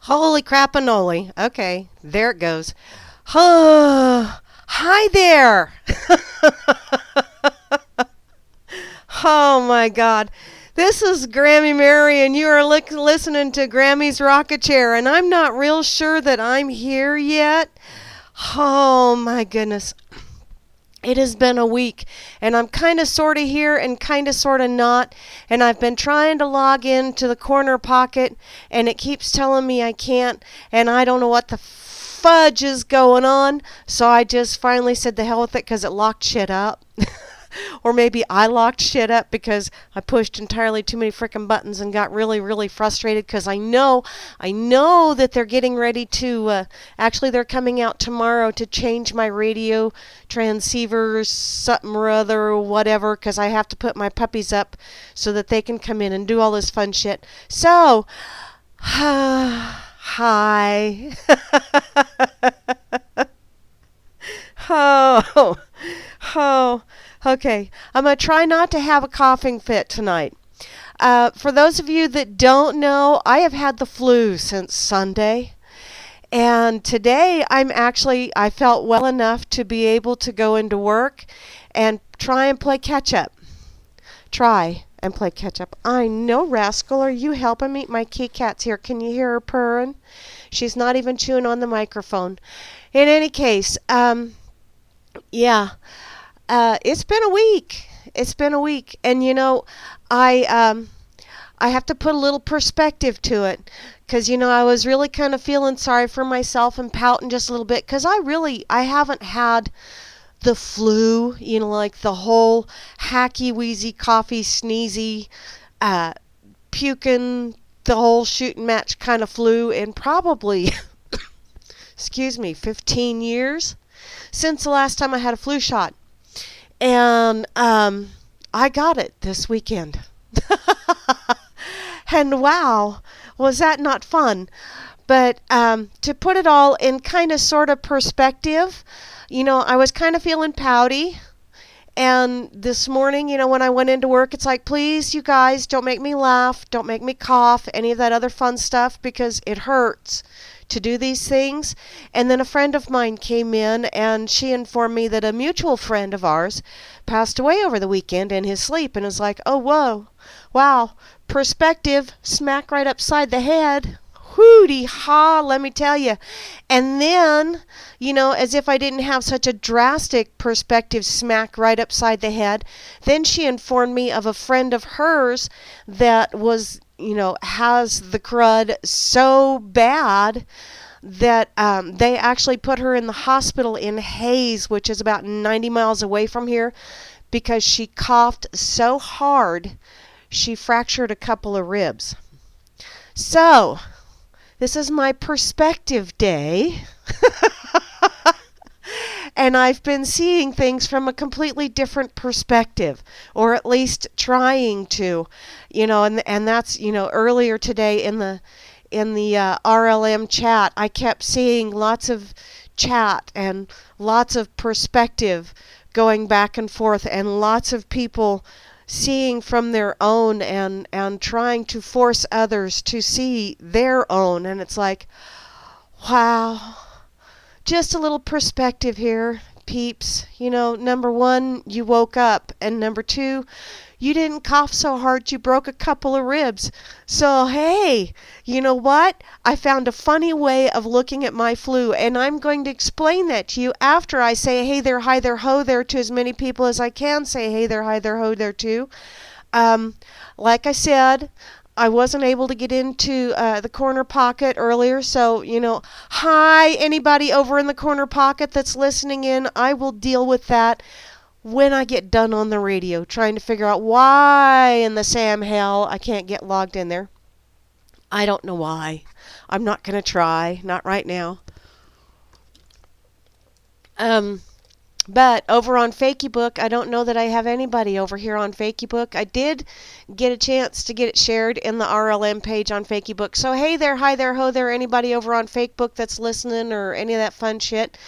Holy crap-a-noli. Okay, there it goes. Hi there. Oh my God. This is Grammy Mary, and you are listening to Grammy's Rocket Chair, and I'm not real sure that I'm here yet. Oh my goodness. It has been a week, and I'm kind of sort of here and kind of sort of not, and I've been trying to log into the corner pocket, and it keeps telling me I can't, and I don't know what the fudge is going on, so I just finally said the hell with it because it locked shit up. Or maybe I locked shit up because I pushed entirely too many frickin' buttons and got really, really frustrated because I know that they're getting ready to, actually they're coming out tomorrow to change my radio transceivers, something or other, or whatever, because I have to put my puppies up so that they can come in and do all this fun shit. So, hi. Oh, oh. Okay, I'm going to try not to have a coughing fit tonight. For those of you that don't know, I have had the flu since Sunday. And today I felt well enough to be able to go into work and try and play catch up. Try and play catch up. I know, Rascal, are you helping me? My kitty cat's here. Can you hear her purring? She's not even chewing on the microphone. In any case, yeah. It's been a week. It's been a week, and I have to put a little perspective to it, because I was really kind of feeling sorry for myself and pouting just a little bit, because I haven't had the flu, like the whole hacky, wheezy, coughy, sneezy, puking, the whole shooting match kind of flu in probably, excuse me, 15 years since the last time I had a flu shot. And I got it this weekend. And wow, was that not fun? But to put it all in kind of sort of perspective, I was kind of feeling pouty. And this morning, when I went into work, it's like, please, you guys, don't make me laugh, don't make me cough, any of that other fun stuff, because it hurts to do these things. And then a friend of mine came in, and she informed me that a mutual friend of ours passed away over the weekend in his sleep, and it's like, oh, whoa, wow, perspective, smack right upside the head. Hooty ha, let me tell you. And then, as if I didn't have such a drastic perspective smack right upside the head, then she informed me of a friend of hers that was, has the crud so bad that they actually put her in the hospital in Hayes, which is about 90 miles away from here, because she coughed so hard she fractured a couple of ribs. So, this is my perspective day. And I've been seeing things from a completely different perspective, or at least trying to, and that's, earlier today in the RLM chat, I kept seeing lots of chat and lots of perspective going back and forth, and lots of people seeing from their own and trying to force others to see their own. And it's like, wow, just a little perspective here, peeps. Number one, you woke up, and number two, you didn't cough so hard you broke a couple of ribs. So, hey, you know what? I found a funny way of looking at my flu, and I'm going to explain that to you after I say hey there, hi there, ho there to as many people as I can say hey there, hi there, ho there to. Like I said, I wasn't able to get into the corner pocket earlier, so, hi, anybody over in the corner pocket that's listening in, I will deal with that when I get done on the radio, trying to figure out why in the Sam hell I can't get logged in there. I don't know why. I'm not going to try. Not right now. But over on Facebook, I don't know that I have anybody over here on Facebook. I did get a chance to get it shared in the RLM page on Facebook. So hey there, hi there, ho there, anybody over on Facebook that's listening or any of that fun shit.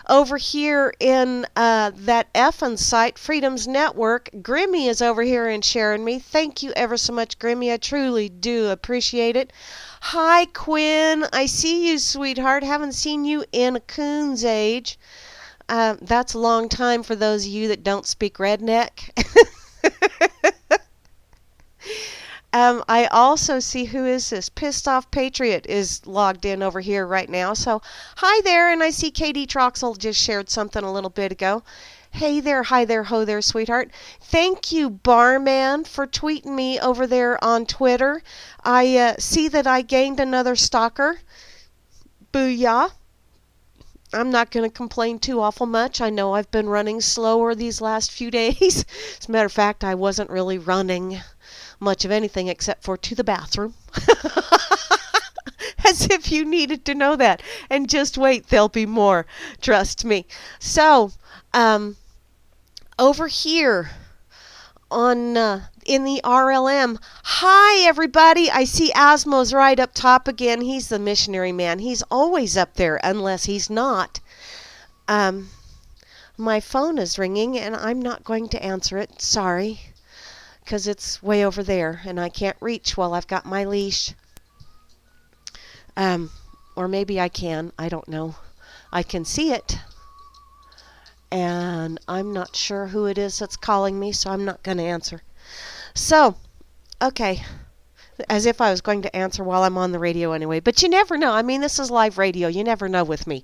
Over here in that effing site, Freedom's Network, Grimmy is over here and sharing me. Thank you ever so much, Grimmy. I truly do appreciate it. Hi, Quinn. I see you, sweetheart. Haven't seen you in a coon's age. That's a long time for those of you that don't speak redneck. I also see, who is this? Pissed Off Patriot is logged in over here right now. So, hi there, and I see Katie Troxel just shared something a little bit ago. Hey there, hi there, ho there, sweetheart. Thank you, Barman, for tweeting me over there on Twitter. I see that I gained another stalker. Booyah. I'm not going to complain too awful much. I know I've been running slower these last few days. As a matter of fact, I wasn't really running much of anything except for to the bathroom. As if you needed to know that. And just wait, there'll be more. Trust me. So, over here on in the RLM. Hi, everybody. I see Asmo's right up top again. He's the missionary man. He's always up there unless he's not. My phone is ringing, and I'm not going to answer it. Sorry, because it's way over there, and I can't reach while I've got my leash. Or maybe I can. I don't know. I can see it. And I'm not sure who it is that's calling me, so I'm not going to answer. So, okay. As if I was going to answer while I'm on the radio anyway. But you never know. I mean, this is live radio. You never know with me.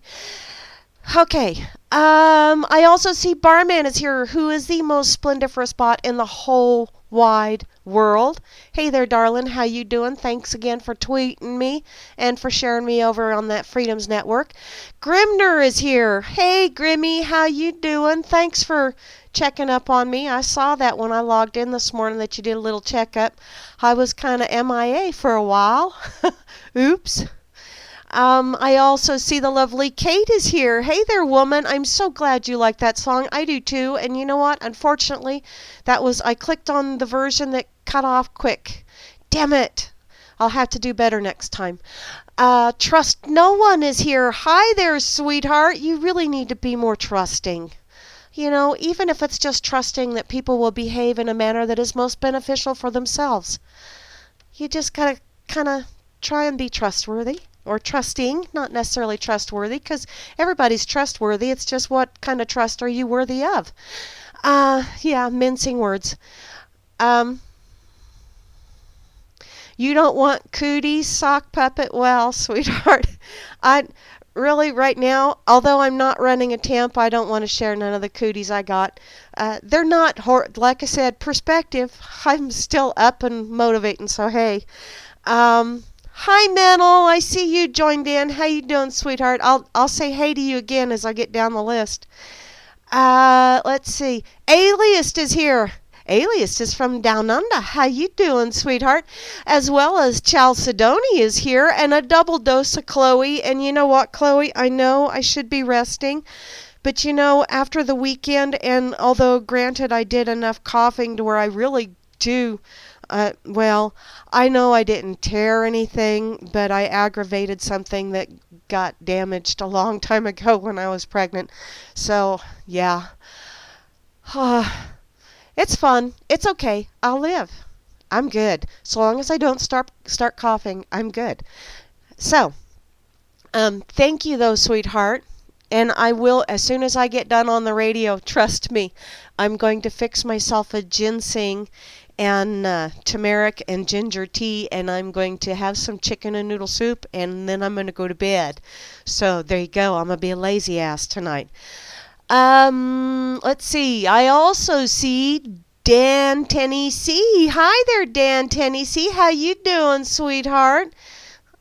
Okay. I also see Barman is here, who is the most splendiferous bot in the whole wide world. Hey there, darling. How you doing? Thanks again for tweeting me and for sharing me over on that Freedom's Network. Grimner is here. Hey, Grimmy. How you doing? Thanks for checking up on me. I saw that when I logged in this morning that you did a little checkup. I was kind of MIA for a while. Oops. I also see the lovely Kate is here. Hey there, woman. I'm so glad you like that song. I do too. And you know what? Unfortunately, I clicked on the version that cut off quick. Damn it. I'll have to do better next time. Trust No One is here. Hi there, sweetheart. You really need to be more trusting. You know, even if it's just trusting that people will behave in a manner that is most beneficial for themselves. You just gotta kind of try and be trustworthy. Or trusting, not necessarily trustworthy, because everybody's trustworthy. It's just what kind of trust are you worthy of? Yeah, mincing words. You don't want cooties, sock puppet? Well, sweetheart, I really right now, although I'm not running a temp, I don't want to share none of the cooties I got. They're not, like I said, perspective. I'm still up and motivating, so hey. Hi, Mental. I see you joined in. How you doing, sweetheart? I'll say hey to you again as I get down the list. Let's see. Alias is here. Alias is from Down Under. How you doing, sweetheart? As well as Chalcedony is here, and a double dose of Chloe. And you know what, Chloe? I know I should be resting. But you know, after the weekend, and although granted I did enough coughing to where I really do... well, I know I didn't tear anything, but I aggravated something that got damaged a long time ago when I was pregnant. So, yeah. It's fun. It's okay. I'll live. I'm good. So long as I don't start coughing, I'm good. So, thank you though, sweetheart. And I will, as soon as I get done on the radio, trust me, I'm going to fix myself a ginseng and turmeric and ginger tea, and I'm going to have some chicken and noodle soup, and then I'm going to go to bed. So there you go. I'm going to be a lazy ass tonight. Let's see. I also see Dan Tennessee. Hi there, Dan Tennessee. How you doing, sweetheart?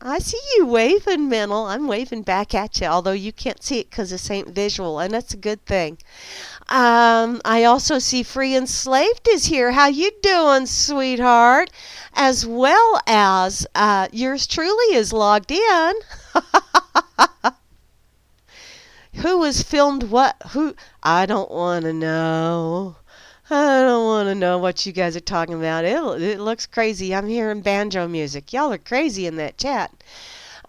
I see you waving, Mental. I'm waving back at you, although you can't see it because this ain't visual, and that's a good thing. I also see Free Enslaved is here. How you doing, sweetheart? As well as yours truly is logged in. Who has filmed what? Who? I don't want to know. I don't want to know what you guys are talking about. It looks crazy. I'm hearing banjo music. Y'all are crazy in that chat.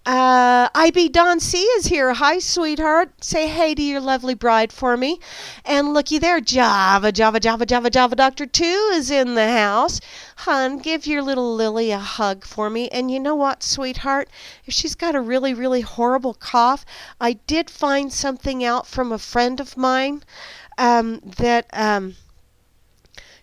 IB Don C is here. Hi, sweetheart. Say hey to your lovely bride for me. And looky there, Java Doctor 2 is in the house. Hun, give your little Lily a hug for me. And you know what, sweetheart? If she's got a really, really horrible cough, I did find something out from a friend of mine that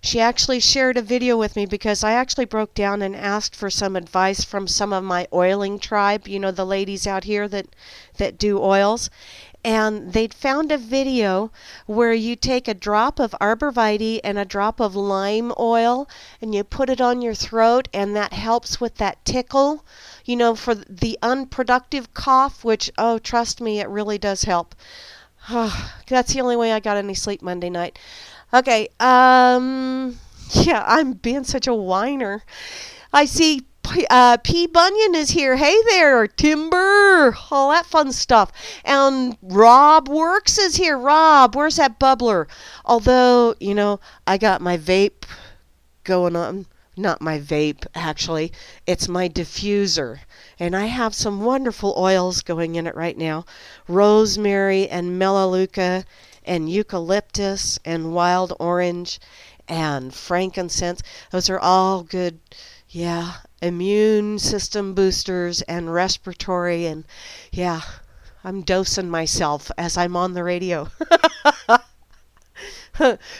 she actually shared a video with me because I actually broke down and asked for some advice from some of my oiling tribe, you know, the ladies out here that do oils. And they'd found a video where you take a drop of arborvitae and a drop of lime oil and you put it on your throat, and that helps with that tickle, you know, for the unproductive cough, which, oh, trust me, it really does help. That's the only way I got any sleep Monday night. Okay, yeah, I'm being such a whiner. I see P. Bunyan is here. Hey there, Timber, all that fun stuff. And Rob Works is here. Rob, where's that bubbler? Although, you know, I got my vape going on. Not my vape, actually. It's my diffuser. And I have some wonderful oils going in it right now. Rosemary and melaleuca and eucalyptus and wild orange and frankincense. Those are all good, yeah, immune system boosters and respiratory. And yeah, I'm dosing myself as I'm on the radio.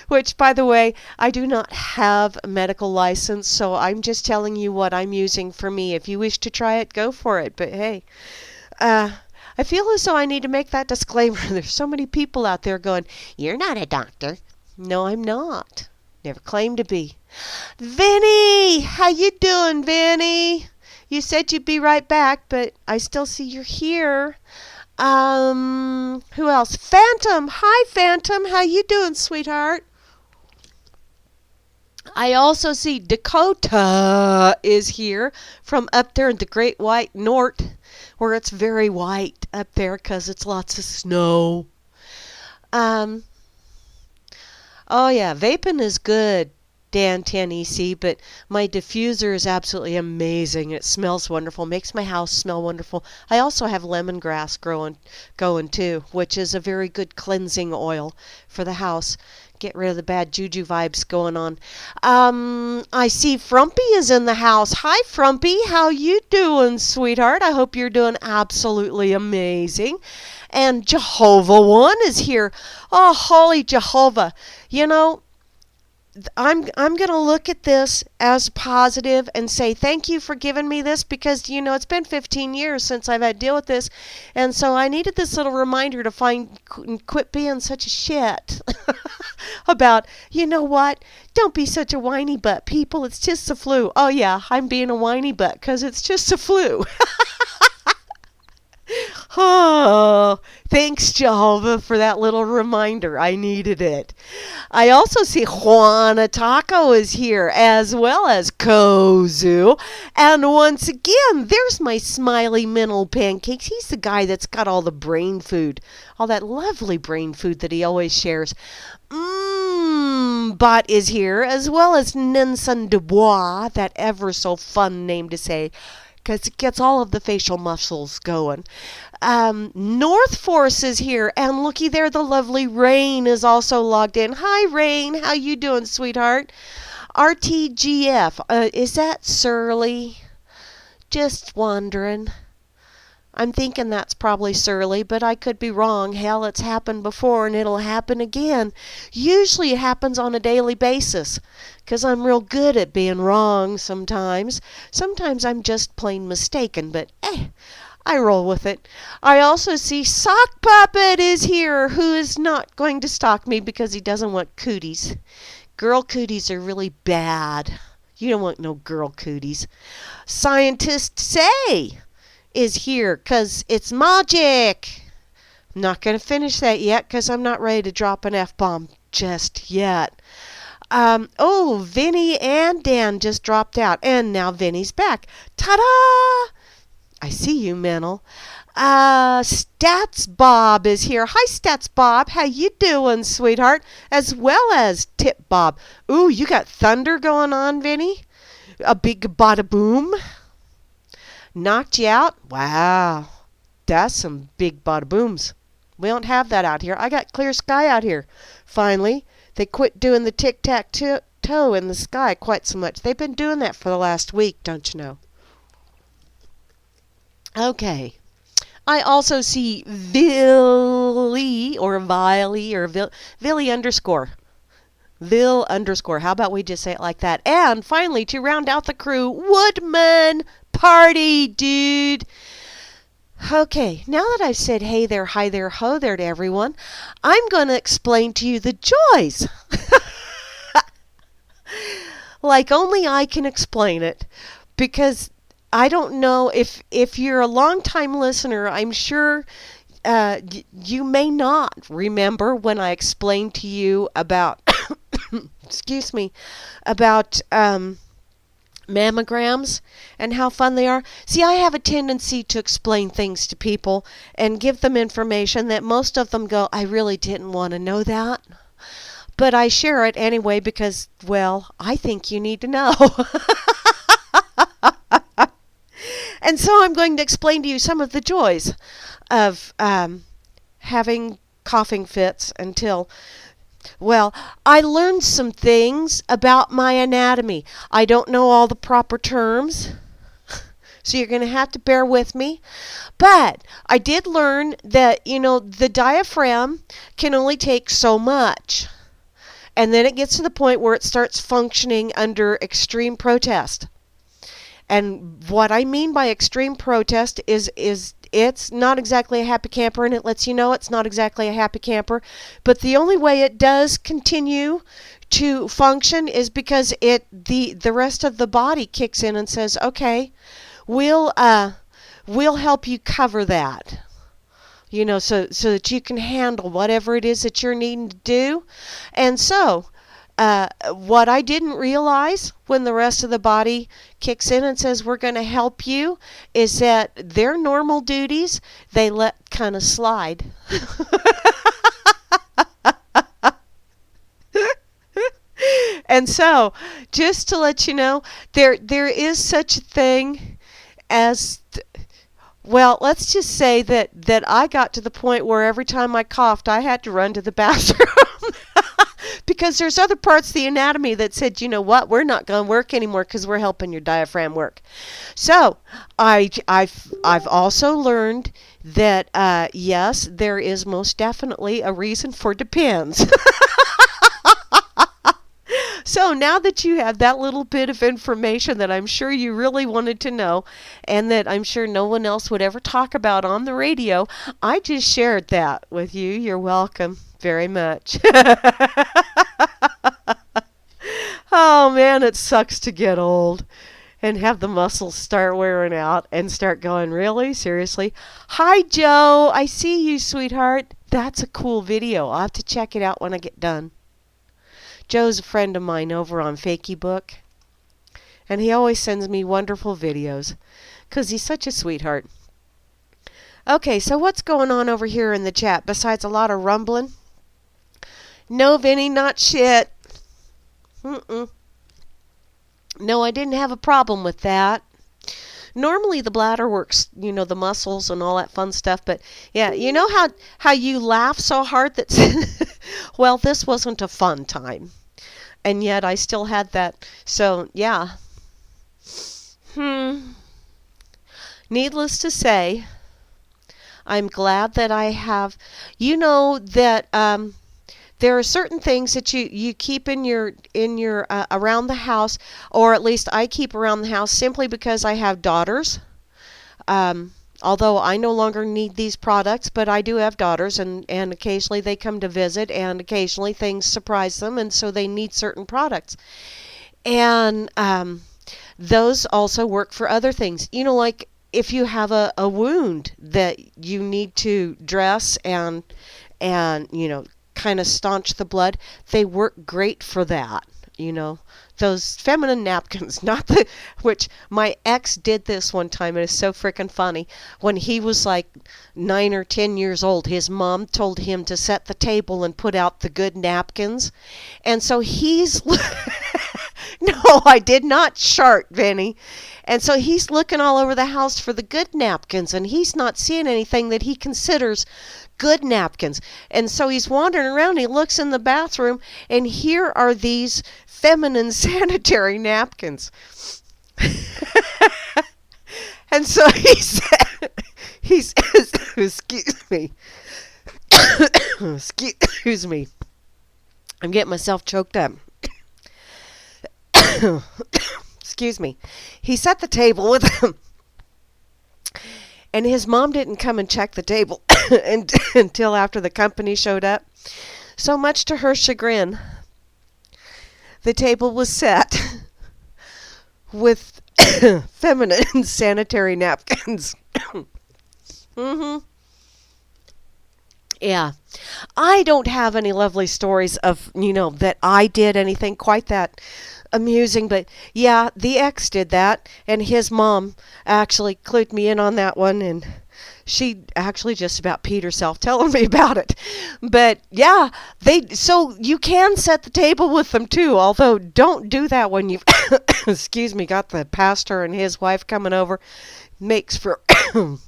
Which, by the way, I do not have a medical license, so I'm just telling you what I'm using for me. If you wish to try it, go for it. But hey, I feel as though I need to make that disclaimer. There's so many people out there going, "You're not a doctor." No, I'm not. Never claimed to be. Vinny! How you doing, Vinny? You said you'd be right back, but I still see you're here. Who else? Phantom! Hi, Phantom! How you doing, sweetheart? I also see Dakota is here from up there in the Great White North, where it's very white up there because it's lots of snow. Oh yeah, vaping is good, Dan 10EC, but my diffuser is absolutely amazing. It smells wonderful, makes my house smell wonderful. I also have lemongrass going too, which is a very good cleansing oil for the house. Get rid of the bad juju vibes going on. I see Frumpy is in the house. Hi, Frumpy. How you doing, sweetheart? I hope you're doing absolutely amazing. And Jehovah One is here. Oh, holy Jehovah. You know, I'm going to look at this as positive and say thank you for giving me this, because, you know, it's been 15 years since I've had to deal with this. And so I needed this little reminder to quit being such a shit about, you know what, don't be such a whiny butt, people. It's just the flu. Oh, yeah, I'm being a whiny butt because it's just the flu. Oh, thanks, Jehovah, for that little reminder. I needed it. I also see Juana Taco is here, as well as Kozu. And once again, there's my smiley mental pancakes. He's the guy that's got all the brain food, all that lovely brain food that he always shares. Bot is here, as well as Nelson Dubois, that ever so fun name to say, because it gets all of the facial muscles going. North Force is here, and looky there, the lovely Rain is also logged in. Hi, Rain. How you doing, sweetheart? RTGF. Is that Surly? Just wondering. I'm thinking that's probably Surly, but I could be wrong. Hell, it's happened before, and it'll happen again. Usually it happens on a daily basis, because I'm real good at being wrong sometimes. Sometimes I'm just plain mistaken, but I roll with it. I also see Sock Puppet is here, who is not going to stalk me because he doesn't want cooties. Girl cooties are really bad. You don't want no girl cooties. Scientist Say is here because it's magic. I'm not going to finish that yet because I'm not ready to drop an F-bomb just yet. Vinny and Dan just dropped out, and now Vinny's back. Ta-da! I see you, Mennel. Stats Bob is here. Hi, Stats Bob. How you doing, sweetheart? As well as Tip Bob. Ooh, you got thunder going on, Vinny? A big bada boom? Knocked you out? Wow. That's some big bada booms. We don't have that out here. I got clear sky out here. Finally, they quit doing the tic-tac-toe in the sky quite so much. They've been doing that for the last week, don't you know? Okay. I also see Villy or Viley or Villy underscore. Vil underscore. How about we just say it like that? And finally, to round out the crew, Woodman Party Dude. Okay, now that I've said hey there, hi there, ho there to everyone, I'm going to explain to you the joys. Like only I can explain it. Because I don't know if you're a long-time listener, I'm sure you may not remember when I explained to you about, excuse me, about mammograms and how fun they are. See, I have a tendency to explain things to people and give them information that most of them go, I really didn't want to know that. But I share it anyway because, well, I think you need to know. And so I'm going to explain to you some of the joys of having coughing fits until, well, I learned some things about my anatomy. I don't know all the proper terms, so you're going to have to bear with me. But I did learn that, the diaphragm can only take so much. And then it gets to the point where it starts functioning under extreme protest. And what I mean by extreme protest is it's not exactly a happy camper, and it lets you know it's not exactly a happy camper. But the only way it does continue to function is because the rest of the body kicks in and says, okay, we'll help you cover that. So that you can handle whatever it is that you're needing to do. And so what I didn't realize when the rest of the body kicks in and says we're going to help you is that their normal duties they let kind of slide. And so, just to let you know, there is such a thing as well, let's just say that I got to the point where every time I coughed, I had to run to the bathroom. Because there's other parts of the anatomy that said, you know what, we're not going to work anymore because we're helping your diaphragm work. So I've also learned that, yes, there is most definitely a reason for depends. So now that you have that little bit of information that I'm sure you really wanted to know and that I'm sure no one else would ever talk about on the radio, I just shared that with you. You're welcome very much. Oh man, it sucks to get old and have the muscles start wearing out and start going, really? Seriously? Hi, Joe. I see you, sweetheart. That's a cool video. I'll have to check it out when I get done. Joe's a friend of mine over on Fakeybook, and he always sends me wonderful videos because he's such a sweetheart. Okay, so what's going on over here in the chat besides a lot of rumbling? No, Vinny, not shit. No, I didn't have a problem with that. Normally the bladder works, the muscles and all that fun stuff, but yeah, you know how you laugh so hard that, well, this wasn't a fun time. And yet I still had that, so yeah. Needless to say, I'm glad that I have, that there are certain things that you keep in your around the house, or at least I keep around the house simply because I have daughters. Although I no longer need these products, but I do have daughters, and occasionally they come to visit, and occasionally things surprise them, and so they need certain products. And those also work for other things. Like if you have a wound that you need to dress and kind of staunch the blood, they work great for that. those feminine napkins, not the, which my ex did this one time. It is so freaking funny. When he was like 9 or 10 years old, his mom told him to set the table and put out the good napkins. And so he's, no, I did not shart, Vinny. And so he's looking all over the house for the good napkins, and he's not seeing anything that he considers good napkins. And so he's wandering around, he looks in the bathroom, and here are these feminine sanitary napkins. And so he says, excuse me, excuse me, I'm getting myself choked up. Excuse me. He set the table with him, and his mom didn't come and check the table until after the company showed up. So much to her chagrin, the table was set with feminine sanitary napkins. Yeah. I don't have any lovely stories of, that I did anything quite that amusing, but yeah, the ex did that, and his mom actually clued me in on that one, and she actually just about peed herself telling me about it. But yeah, so you can set the table with them too, although don't do that when you've excuse me, got the pastor and his wife coming over. Makes for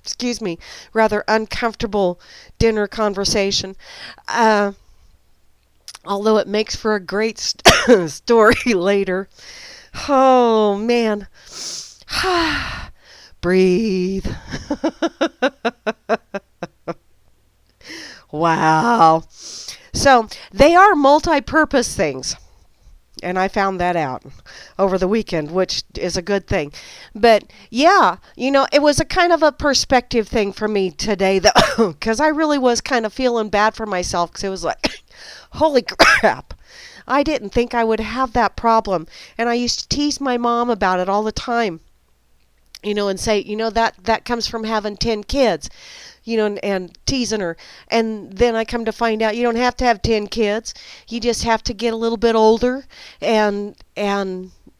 excuse me, rather uncomfortable dinner conversation. Although it makes for a great story later. Oh, man. Breathe. Wow. So, they are multi-purpose things. And I found that out over the weekend, which is a good thing. But yeah, it was a kind of a perspective thing for me today, though, because I really was kind of feeling bad for myself, because it was like, holy crap, I didn't think I would have that problem. And I used to tease my mom about it all the time, and say, that comes from having 10 kids. And teasing her. And then I come to find out you don't have to have 10 kids. You just have to get a little bit older and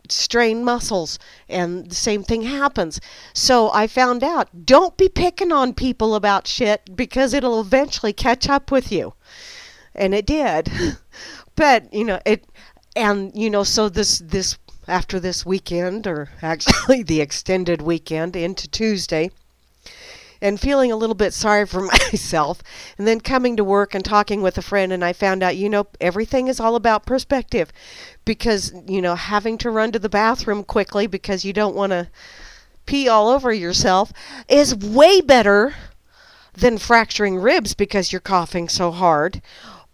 strain muscles. And the same thing happens. So I found out, don't be picking on people about shit, because it'll eventually catch up with you. And it did. But, so this after this weekend, or actually the extended weekend into Tuesday, and feeling a little bit sorry for myself, and then coming to work and talking with a friend, and I found out, everything is all about perspective, because, having to run to the bathroom quickly because you don't want to pee all over yourself is way better than fracturing ribs because you're coughing so hard,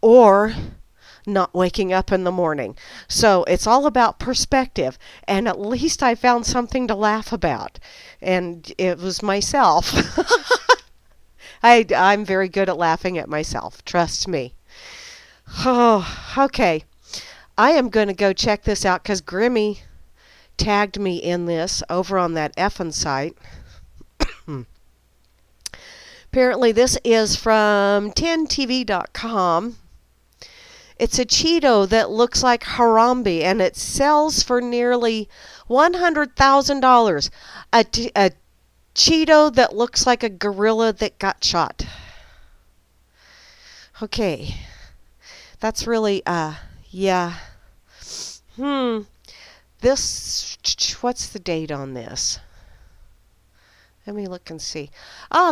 or not waking up in the morning. So it's all about perspective, and at least I found something to laugh about, and it was myself. I'm very good at laughing at myself, trust me. Oh, okay. I am going to go check this out, because Grammy tagged me in this over on that effing site. Apparently this is from 10tv.com. It's a Cheeto that looks like Harambe, and it sells for nearly $100,000. A Cheeto that looks like a gorilla that got shot. Okay. That's really, yeah. This, what's the date on this? Let me look and see.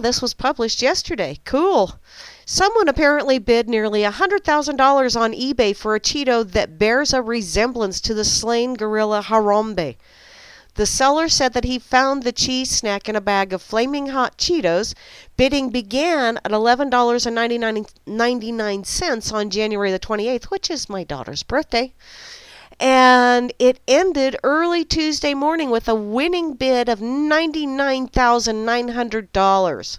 This was published yesterday. Cool. Someone apparently bid nearly $100,000 on eBay for a Cheeto that bears a resemblance to the slain gorilla Harambe. The seller said that he found the cheese snack in a bag of flaming hot Cheetos. Bidding began at $11.99 on January the 28th, which is my daughter's birthday. And it ended early Tuesday morning with a winning bid of $99,900.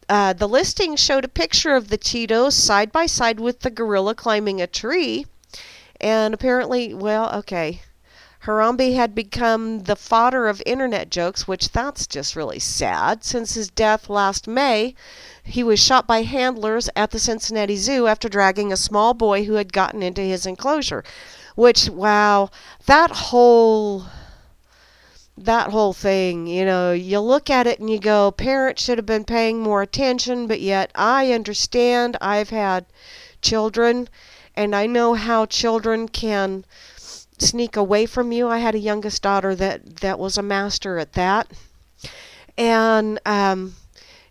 The listing showed a picture of the Cheetos side by side with the gorilla climbing a tree. And apparently, Harambe had become the fodder of internet jokes, which that's just really sad. Since his death last May, he was shot by handlers at the Cincinnati Zoo after dragging a small boy who had gotten into his enclosure. Which, wow, that whole that whole thing, you look at it and you go, parents should have been paying more attention, but yet I understand. I've had children, and I know how children can sneak away from you. I had a youngest daughter that was a master at that. And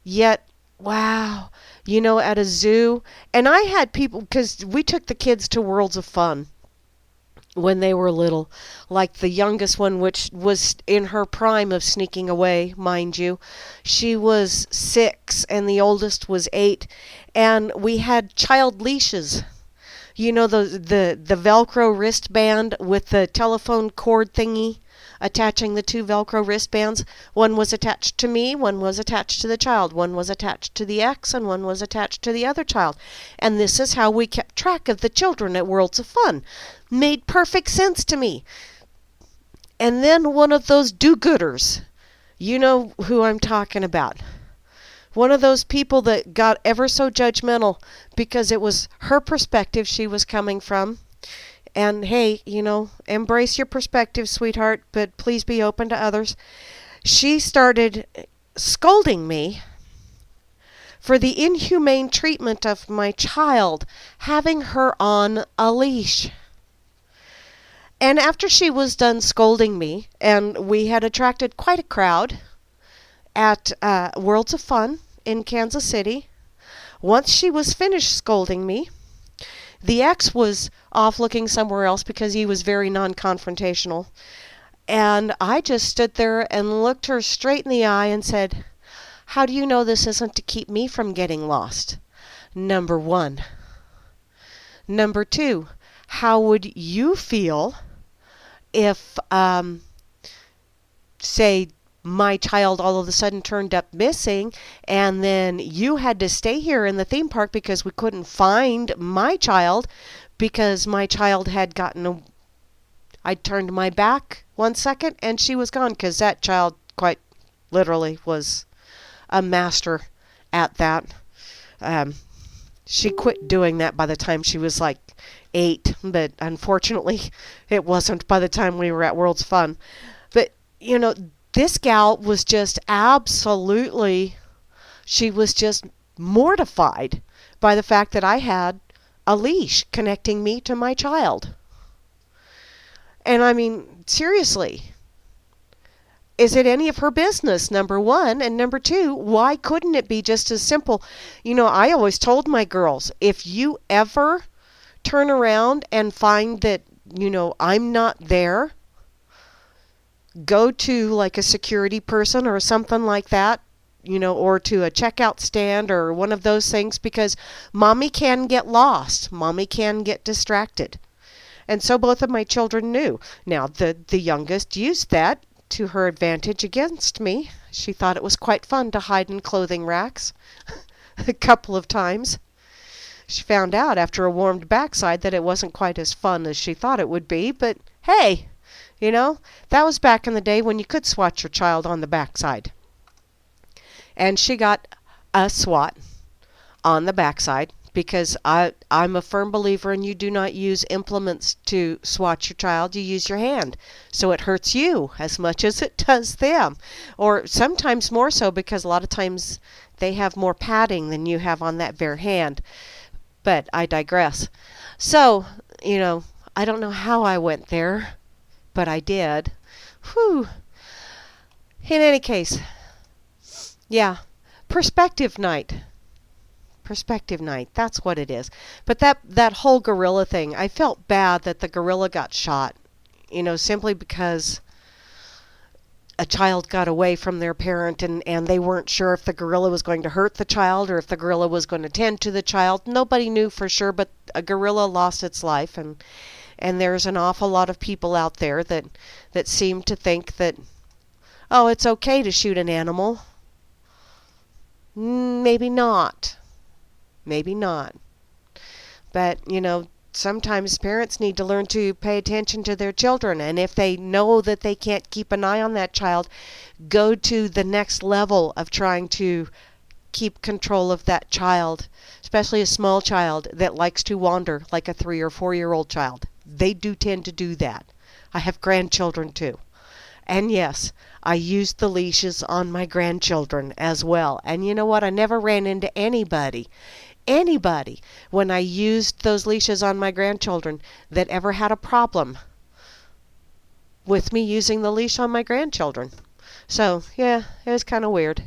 yet, wow, at a zoo, and I had people, because we took the kids to Worlds of Fun when they were little, like the youngest one, which was in her prime of sneaking away, mind you. She was 6 and the oldest was 8, and we had child leashes. The Velcro wristband with the telephone cord thingy attaching the 2 Velcro wristbands. One was attached to me, one was attached to the child, one was attached to the ex, and one was attached to the other child. And this is how we kept track of the children at Worlds of Fun. Made perfect sense to me. And then one of those do-gooders, you know who I'm talking about. One of those people that got ever so judgmental because it was her perspective she was coming from. And hey, embrace your perspective, sweetheart, but please be open to others. She started scolding me for the inhumane treatment of my child, having her on a leash. And after she was done scolding me, and we had attracted quite a crowd at Worlds of Fun in Kansas City, once she was finished scolding me, the ex was off looking somewhere else because he was very non-confrontational. And I just stood there and looked her straight in the eye and said, "How do you know this isn't to keep me from getting lost? Number 1. Number 2, how would you feel if, say, my child all of a sudden turned up missing, and then you had to stay here in the theme park because we couldn't find my child because my child had gotten I turned my back 1 second and she was gone, because that child quite literally was a master at that. She quit doing that by the time she was like 8, but unfortunately it wasn't by the time we were at World's Fun. But this gal was just absolutely, she was just mortified by the fact that I had a leash connecting me to my child. And I mean, seriously, is it any of her business, number 1? And number 2, why couldn't it be just as simple? I always told my girls, if you ever turn around and find that, I'm not there, go to like a security person or something like that, or to a checkout stand or one of those things, because mommy can get lost. Mommy can get distracted. And so both of my children knew. Now, the youngest used that to her advantage against me. She thought it was quite fun to hide in clothing racks a couple of times. She found out after a warmed backside that it wasn't quite as fun as she thought it would be, but hey, that was back in the day when you could swat your child on the backside. And she got a swat on the backside because I'm a firm believer in you do not use implements to swat your child. You use your hand. So it hurts you as much as it does them. Or sometimes more so, because a lot of times they have more padding than you have on that bare hand. But I digress. So, I don't know how I went there, but I did. Whew. In any case, yeah, perspective night. Perspective night, that's what it is. But that whole gorilla thing, I felt bad that the gorilla got shot, simply because a child got away from their parent and they weren't sure if the gorilla was going to hurt the child or if the gorilla was going to tend to the child. Nobody knew for sure, but a gorilla lost its life, and there's an awful lot of people out there that seem to think that, oh, it's okay to shoot an animal. Maybe not. Maybe not. But, sometimes parents need to learn to pay attention to their children. And if they know that they can't keep an eye on that child, go to the next level of trying to keep control of that child, especially a small child that likes to wander like a 3 or 4-year-old child. they do tend to do that. I have grandchildren too. And yes, I used the leashes on my grandchildren as well. And you know what? I never ran into anybody, when I used those leashes on my grandchildren that ever had a problem with me using the leash on my grandchildren. So, yeah, it was kind of weird.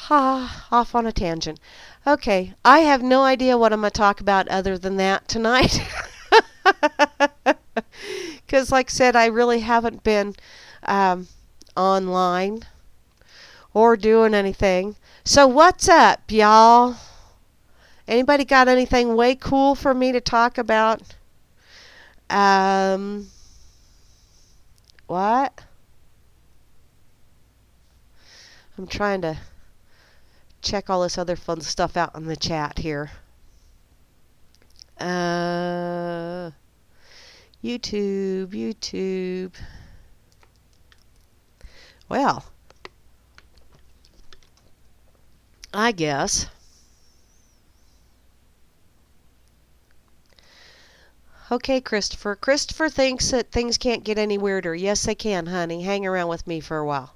Off on a tangent. Okay, I have no idea what I'm going to talk about other than that tonight. Because, like I said, I really haven't been online or doing anything. So what's up, y'all? Anybody got anything way cool for me to talk about? What? I'm trying to check all this other fun stuff out in the chat here. YouTube. Well, I guess. Okay, Christopher. Christopher thinks that things can't get any weirder. Yes, they can, honey. Hang around with me for a while.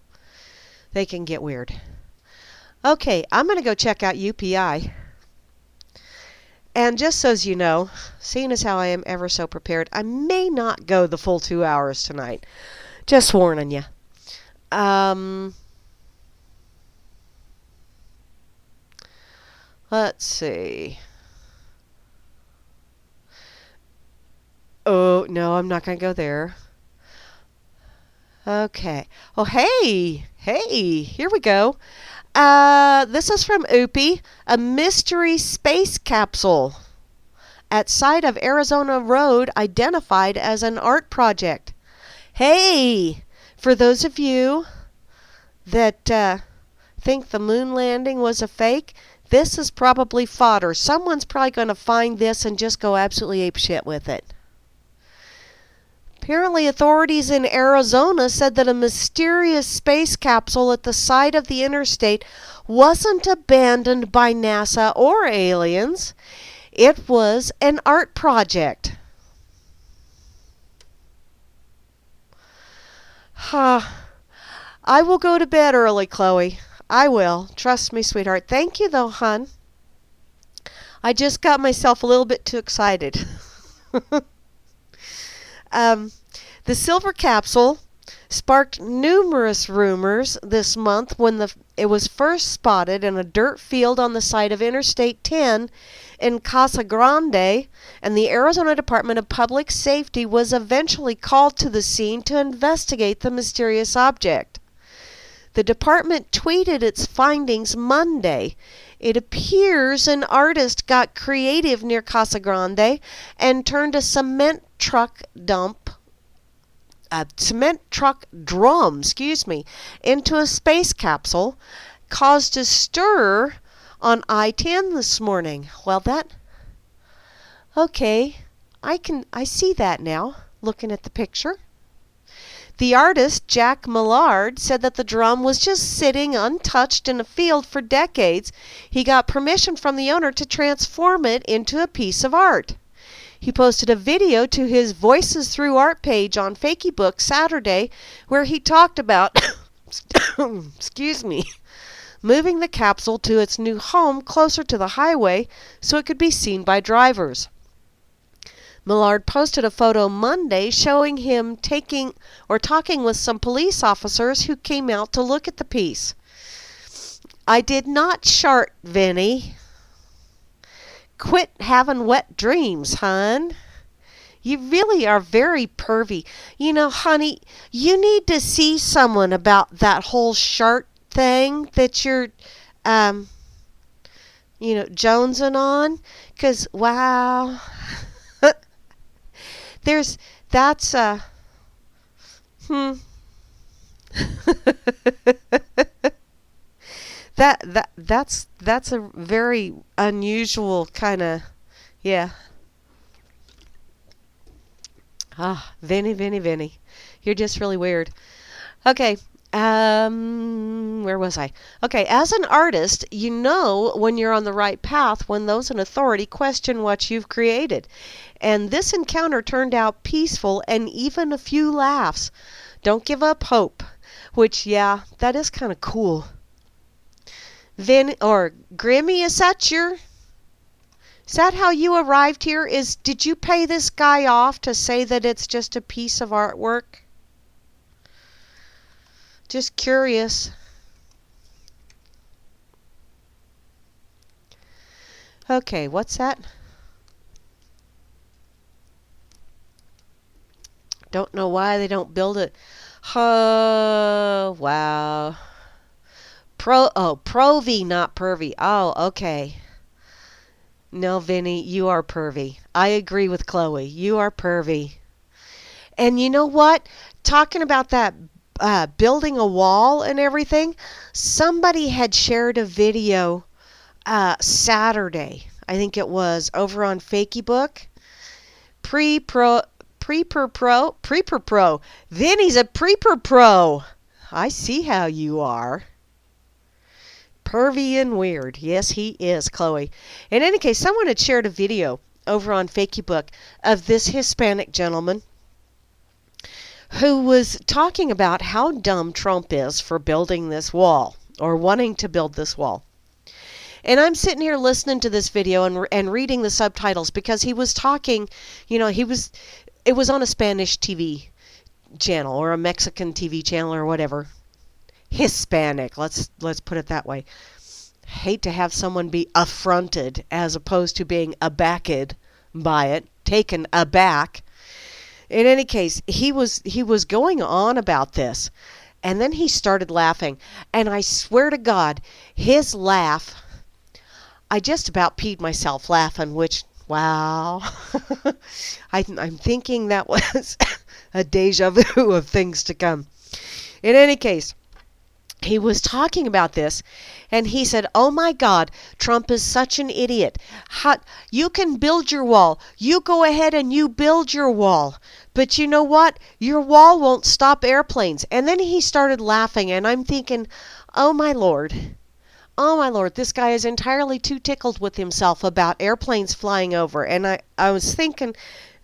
They can get weird. Okay, I'm going to go check out UPI. And just so as you know, seeing as how I am ever so prepared, I may not go the full 2 hours tonight. Just warning you. Let's see. Oh, no, I'm not going to go there. Okay. Oh, hey, here we go. This is from Oopie, a mystery space capsule at site of Arizona Road identified as an art project. Hey, for those of you that think the moon landing was a fake, this is probably fodder. Someone's probably going to find this and just go absolutely apeshit with it. Apparently, authorities in Arizona said that a mysterious space capsule at the site of the interstate wasn't abandoned by NASA or aliens. It was an art project. I will go to bed early, Chloe. I will. Trust me, sweetheart. Thank you, though, hon. I just got myself a little bit too excited. The silver capsule sparked numerous rumors this month when it was first spotted in a dirt field on the site of Interstate 10 in Casa Grande, and the Arizona Department of Public Safety was eventually called to the scene to investigate the mysterious object. The department tweeted its findings Monday. It appears an artist got creative near Casa Grande and turned a cement truck drum, into a space capsule, caused a stir on I-10 this morning. Well, okay, I see that now, looking at the picture. The artist, Jack Millard, said that the drum was just sitting untouched in a field for decades. He got permission from the owner to transform it into a piece of art. He posted a video to his Voices Through Art page on Fakeybook Saturday where he talked about moving the capsule to its new home closer to the highway so it could be seen by drivers. Millard posted a photo Monday showing him talking with some police officers who came out to look at the piece. I did not shart, Vinny. Quit having wet dreams, hon. You really are very pervy. You know, honey, you need to see someone about that whole shart thing that you're, jonesing on. 'Cause, wow. That's a very unusual kind of, yeah. Vinny. You're just really weird. Okay, Where was I? Okay, as an artist, you know when you're on the right path when those in authority question what you've created. And this encounter turned out peaceful and even a few laughs. Don't give up hope. Which, yeah, that is kind of cool. Grammy, is that how you arrived here? Did you pay this guy off to say that it's just a piece of artwork? Just curious. Okay, what's that? Don't know why they don't build it. Oh, wow. Provy, not pervy. Oh, okay. No, Vinny, you are pervy. I agree with Chloe. You are pervy. And you know what? Talking about that building a wall and everything, somebody had shared a video Saturday. I think it was over on Facebook. Pre-per pro. Vinny's a pre-per pro. I see how you are. Pervy and weird. Yes, he is, Chloe. In any case, someone had shared a video over on Facebook of this Hispanic gentleman who was talking about how dumb Trump is for building this wall or wanting to build this wall. And I'm sitting here listening to this video and reading the subtitles because he was talking, it was on a Spanish TV channel or a Mexican TV channel or whatever. Hispanic, let's put it that way. Hate to have someone be affronted as opposed to being abacked by it, taken aback. In any case, he was going on about this, and then he started laughing, and I swear to God, his laugh, I just about peed myself laughing, which, wow. I'm thinking that was a deja vu of things to come. In any case, he was talking about this, and he said, oh my God, Trump is such an idiot. You can build your wall. You go ahead and you build your wall. But you know what? Your wall won't stop airplanes. And then he started laughing, and I'm thinking, oh my Lord, this guy is entirely too tickled with himself about airplanes flying over. And I was thinking,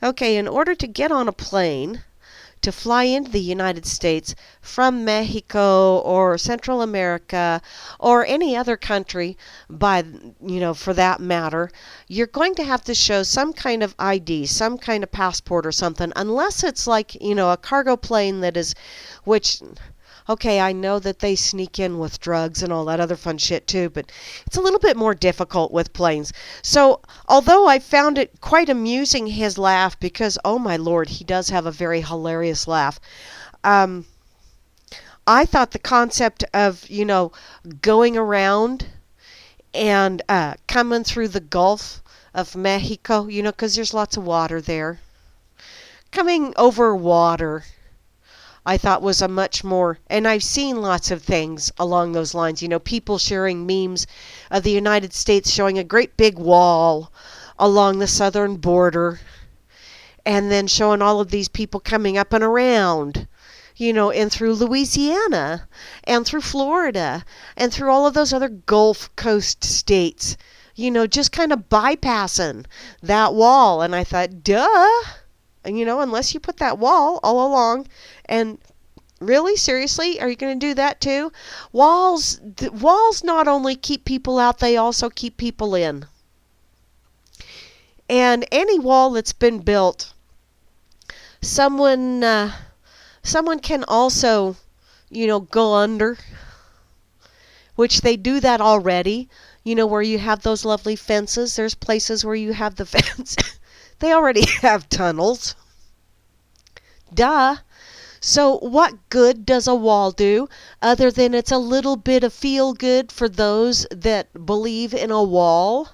okay, in order to get on a plane to fly into the United States from Mexico or Central America or any other country for that matter, you're going to have to show some kind of ID, some kind of passport or something, unless it's like, a cargo plane okay, I know that they sneak in with drugs and all that other fun shit too, but it's a little bit more difficult with planes. So, although I found it quite amusing, his laugh, because, oh my Lord, he does have a very hilarious laugh. I thought the concept of, going around and coming through the Gulf of Mexico, because there's lots of water there. Coming over water, I thought was a much more, and I've seen lots of things along those lines, people sharing memes of the United States showing a great big wall along the southern border, and then showing all of these people coming up and around, and through Louisiana, and through Florida, and through all of those other Gulf Coast states, just kind of bypassing that wall. And I thought, duh. Unless you put that wall all along. And really, seriously, are you going to do that too? Walls not only keep people out, they also keep people in. And any wall that's been built, someone can also, go under, which they do that already. Where you have those lovely fences. There's places where you have the fence. They already have tunnels. Duh. So what good does a wall do other than it's a little bit of feel good for those that believe in a wall?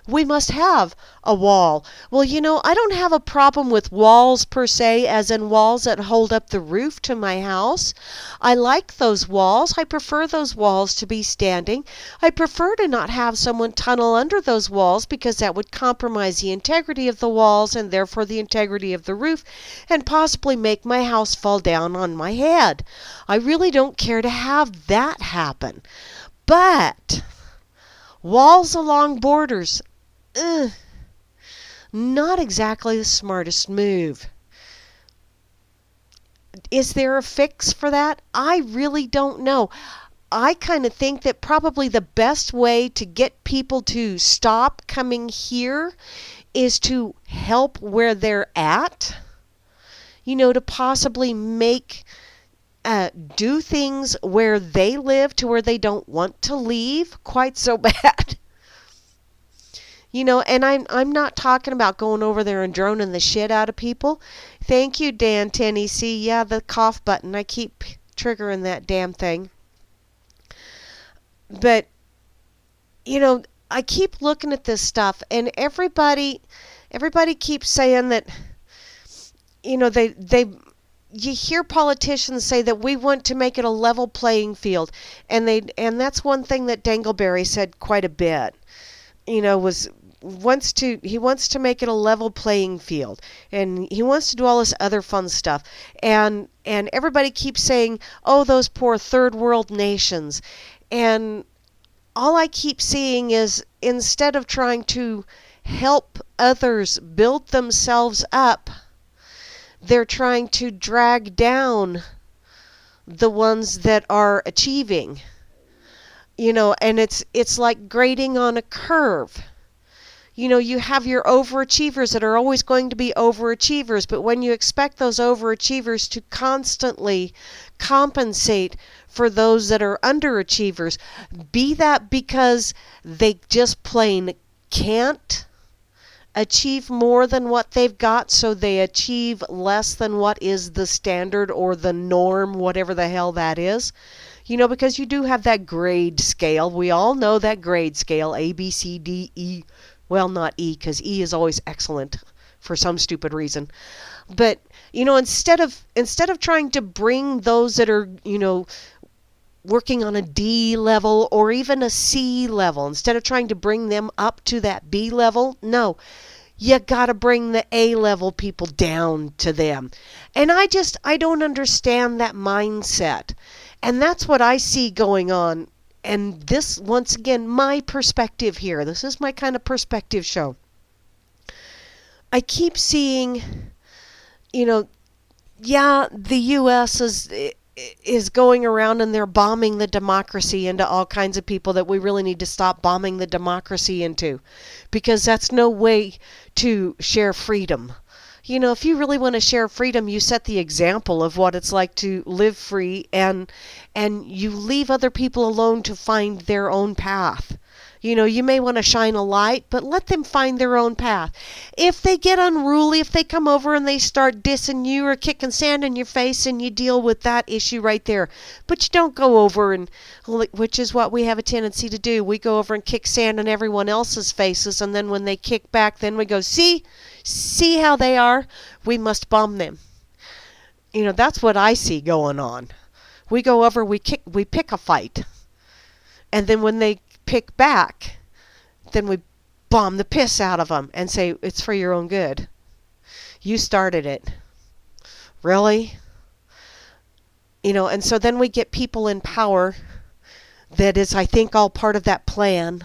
we must have a wall. Well, I don't have a problem with walls per se, as in walls that hold up the roof to my house. I like those walls. I prefer those walls to be standing. I prefer to not have someone tunnel under those walls, because that would compromise the integrity of the walls and therefore the integrity of the roof, and possibly make my house fall down on my head. I really don't care to have that happen. But walls along borders, not exactly the smartest move. Is there a fix for that? I really don't know. I kind of think that probably the best way to get people to stop coming here is to help where they're at. To possibly do things where they live to where they don't want to leave quite so bad. And I'm not talking about going over there and droning the shit out of people. Thank you, Dan Tennessee. Yeah, the cough button. I keep triggering that damn thing. But, I keep looking at this stuff, and everybody keeps saying that, you hear politicians say that we want to make it a level playing field, and that's one thing that Dangleberry said quite a bit. He wants to make it a level playing field, and he wants to do all this other fun stuff, and everybody keeps saying, oh, those poor third world nations, and all I keep seeing is, instead of trying to help others build themselves up, they're trying to drag down the ones that are achieving. And it's like grading on a curve. You have your overachievers that are always going to be overachievers, but when you expect those overachievers to constantly compensate for those that are underachievers, be that because they just plain can't achieve more than what they've got, so they achieve less than what is the standard or the norm, whatever the hell that is. Because you do have that grade scale. We all know that grade scale, A, B, C, D, E. Well, not E, because E is always excellent for some stupid reason. But, instead of trying to bring those that are, working on a D level or even a C level, instead of trying to bring them up to that B level, no, you got to bring the A level people down to them. And I don't understand that mindset. And that's what I see going on. And this, once again, my perspective here. This is my kind of perspective show. I keep seeing, the U.S. is going around and they're bombing the democracy into all kinds of people that we really need to stop bombing the democracy into, because that's no way to share freedom. If you really want to share freedom, you set the example of what it's like to live free, and you leave other people alone to find their own path. You may want to shine a light, but let them find their own path. If they get unruly, if they come over and they start dissing you or kicking sand in your face, and you deal with that issue right there. But you don't go over and, which is what we have a tendency to do. We go over and kick sand in everyone else's faces, and then when they kick back, then we go, see how they are? We must bomb them. That's what I see going on. We go over, we pick a fight. And then when they pick back, then we bomb the piss out of them and say, it's for your own good. You started it. Really? And so then we get people in power that is, I think, all part of that plan,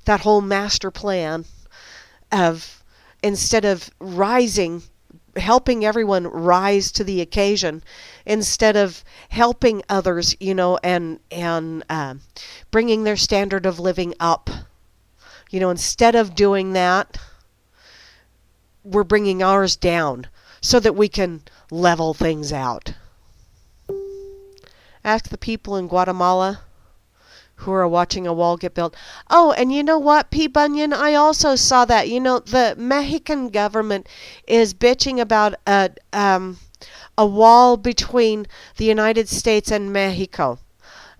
that whole master plan of, instead of helping everyone rise to the occasion, instead of helping others, and bringing their standard of living up. Instead of doing that, we're bringing ours down so that we can level things out. Ask the people in Guatemala who are watching a wall get built. Oh, and you know what, P. Bunyan? I also saw that. The Mexican government is bitching about a wall between the United States and Mexico.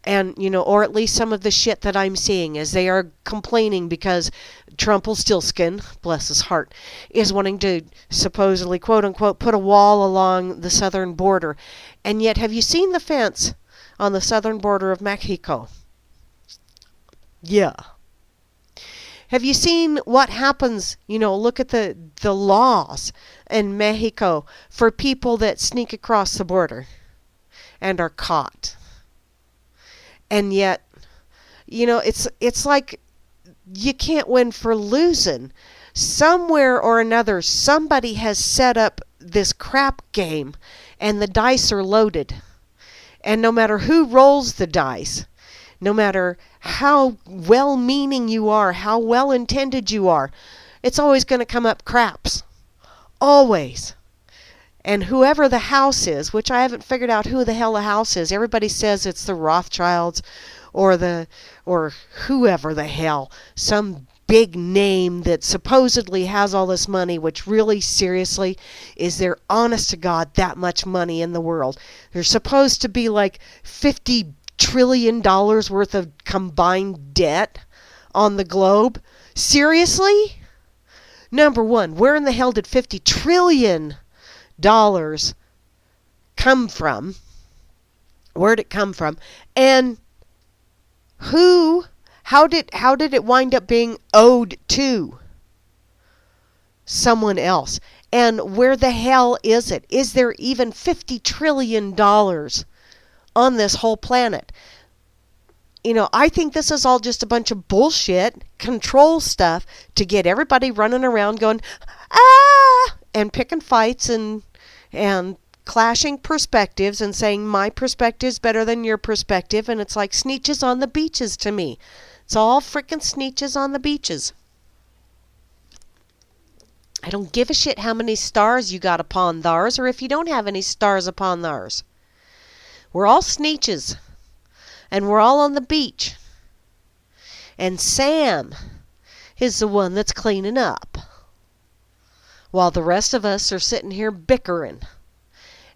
And, or at least some of the shit that I'm seeing as they are complaining because Trumpelstiltskin, bless his heart, is wanting to supposedly, quote unquote, put a wall along the southern border. And yet, have you seen the fence on the southern border of Mexico? Yeah. Have you seen what happens? Look at the laws in Mexico for people that sneak across the border and are caught. And yet, it's like you can't win for losing. Somewhere or another, somebody has set up this crap game, and the dice are loaded. And no matter who rolls the dice, no matter how well-meaning you are, how well-intended you are, it's always going to come up craps. Always. And whoever the house is, which I haven't figured out who the hell the house is. Everybody says it's the Rothschilds or whoever the hell. Some big name that supposedly has all this money, which really, seriously, is there honest to God that much money in the world? There's supposed to be like $50 trillion worth of combined debt on the globe. Seriously? Number one, where in the hell did $50 trillion come from? Where'd it come from? And how did it wind up being owed to someone else? And where the hell is it? Is there even $50 trillion on this whole planet? I think this is all just a bunch of bullshit, control stuff to get everybody running around going, ah, and picking fights and clashing perspectives and saying my perspective's better than your perspective. And it's like sneetches on the beaches to me. It's all frickin' sneetches on the beaches. I don't give a shit how many stars you got upon thars or if you don't have any stars upon thars. We're all sneetches. And we're all on the beach. And Sam is the one that's cleaning up. While the rest of us are sitting here bickering.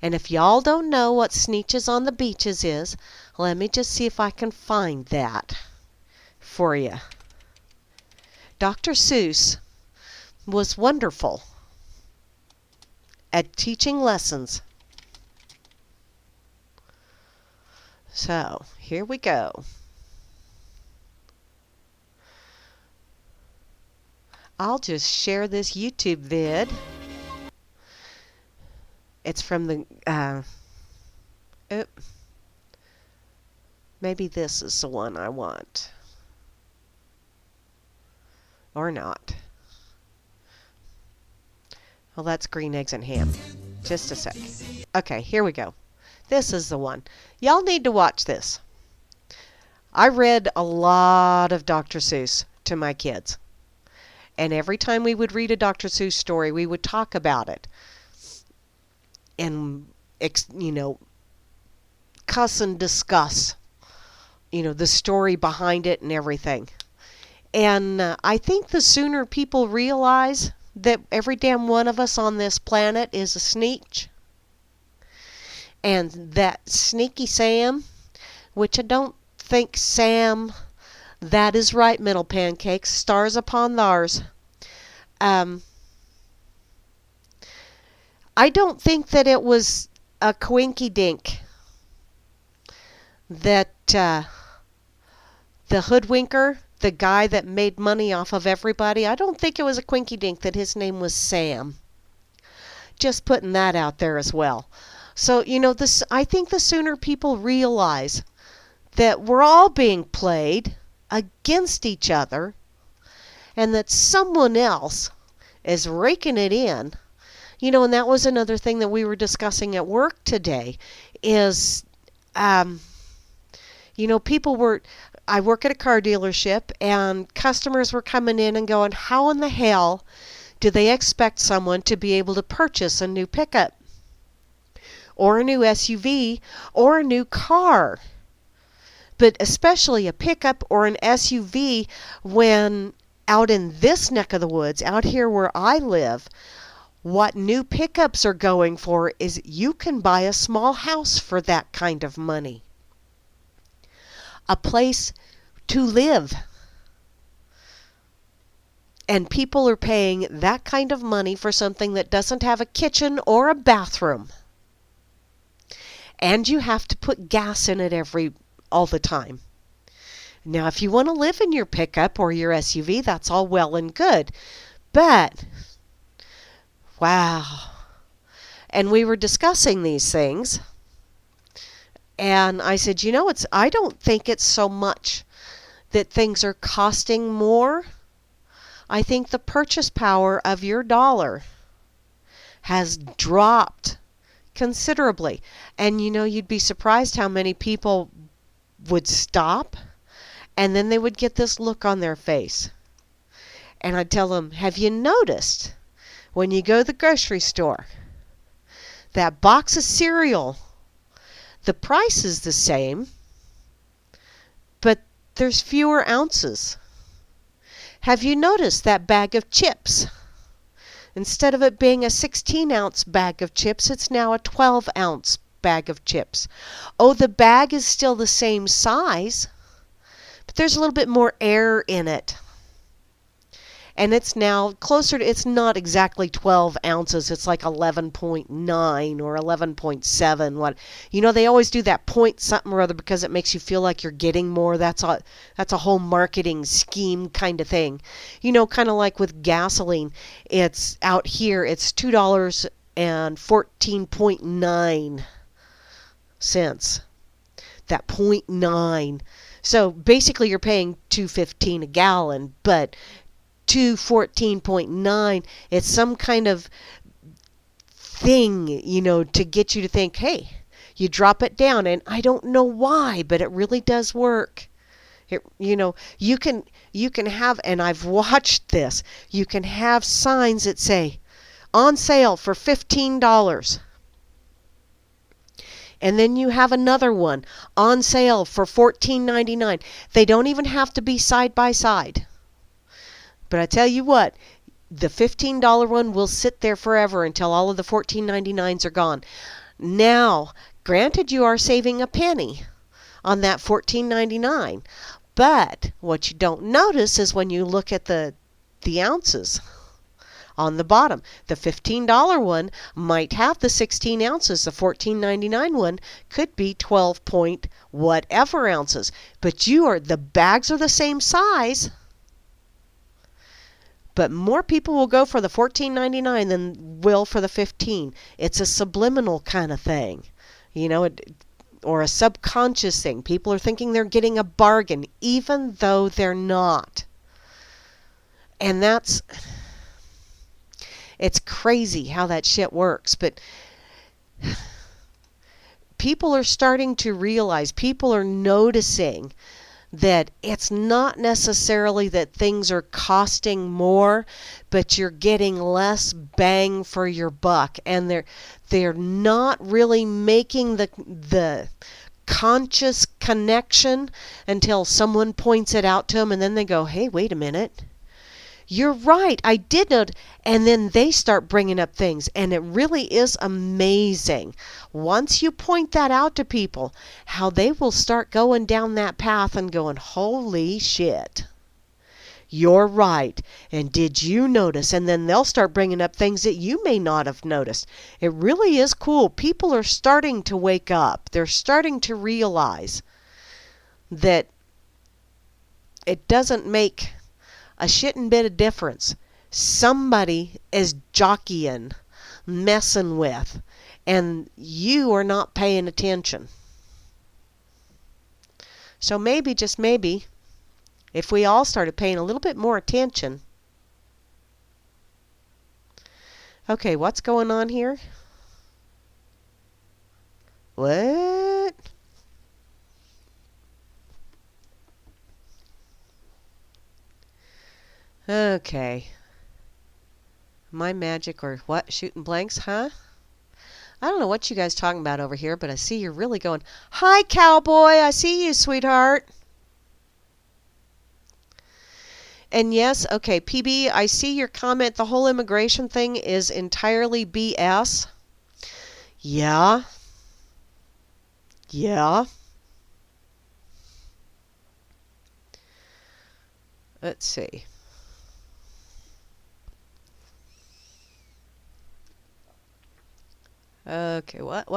And if y'all don't know what sneetches on the beaches is, let me just see if I can find that for you. Dr. Seuss was wonderful at teaching lessons. So, here we go. I'll just share this YouTube vid. It's from the, maybe this is the one I want. Or not. Well, that's green eggs and ham. Just a sec. Okay, here we go. This is the one. Y'all need to watch this. I read a lot of Dr. Seuss to my kids. And every time we would read a Dr. Seuss story, we would talk about it. And, cuss and discuss, the story behind it and everything. And I think the sooner people realize that every damn one of us on this planet is a sneetch, and that sneaky Sam, which I don't think Sam, that is right, Middle Pancakes, stars upon thars. I don't think that it was a coinky-dink that the hoodwinker, the guy that made money off of everybody, I don't think it was a quinky-dink that his name was Sam. Just putting that out there as well. So, I think the sooner people realize that we're all being played against each other and that someone else is raking it in, and that was another thing that we were discussing at work today is, people were, I work at a car dealership and customers were coming in and going, how in the hell do they expect someone to be able to purchase a new pickup or a new SUV or a new car? But especially a pickup or an SUV when out in this neck of the woods, out here where I live, what new pickups are going for is you can buy a small house for that kind of money. a place to live. And people are paying that kind of money for something that doesn't have a kitchen or a bathroom. And you have to put gas in it all the time. Now, if you want to live in your pickup or your SUV, that's all well and good. But, wow. And we were discussing these things. And I said, I don't think it's so much that things are costing more. I think the purchase power of your dollar has dropped considerably. And you'd be surprised how many people would stop and then they would get this look on their face. And I'd tell them, have you noticed when you go to the grocery store, that box of cereal, the price is the same, but there's fewer ounces? Have you noticed that bag of chips? Instead of it being a 16-ounce bag of chips, it's now a 12-ounce bag of chips. Oh, the bag is still the same size, but there's a little bit more air in it. And it's now closer to, it's not exactly 12 ounces. It's like 11.9 or 11.7. What, they always do that point something or other because it makes you feel like you're getting more. That's a whole marketing scheme kind of thing. Kind of like with gasoline. It's out here, it's $2.14.9. That 0.9. So basically you're paying $2.15 a gallon, but 214.9, it's some kind of thing, to get you to think, hey, you drop it down. And I don't know why, but it really does work. You can have, and I've watched this, you can have signs that say, on sale for $15. And then you have another one, on sale for $14.99. They don't even have to be side by side. But I tell you what, the $15 one will sit there forever until all of the $14.99s are gone. Now, granted, you are saving a penny on that $14.99, but what you don't notice is when you look at the ounces on the bottom. The $15 one might have the 16 ounces. The $14.99 one could be 12 point whatever ounces. But the bags are the same size. But more people will go for the $14.99 than will for the 15. It's a subliminal kind of thing, or a subconscious thing. People are thinking they're getting a bargain, even though they're not. And it's crazy how that shit works. But people are starting to realize, people are noticing that it's not necessarily that things are costing more, but you're getting less bang for your buck. And they're not really making the conscious connection until someone points it out to them, and then they go, hey, wait a minute. You're right, I did know. And then they start bringing up things, and it really is amazing. Once you point that out to people, how they will start going down that path and going, holy shit, you're right. And did you notice? And then they'll start bringing up things that you may not have noticed. It really is cool. People are starting to wake up. They're starting to realize that it doesn't make a shitting bit of difference. Somebody is jockeying, messing with, and you are not paying attention. So maybe, just maybe, if we all started paying a little bit more attention. Okay, what's going on here? What? Okay. My magic or what? Shooting blanks, huh? I don't know what you guys talking about over here, but I see you're really going, hi, cowboy, I see you, sweetheart. And yes, okay, PB, I see your comment. The whole immigration thing is entirely BS. Yeah. Yeah. Let's see. Okay, what?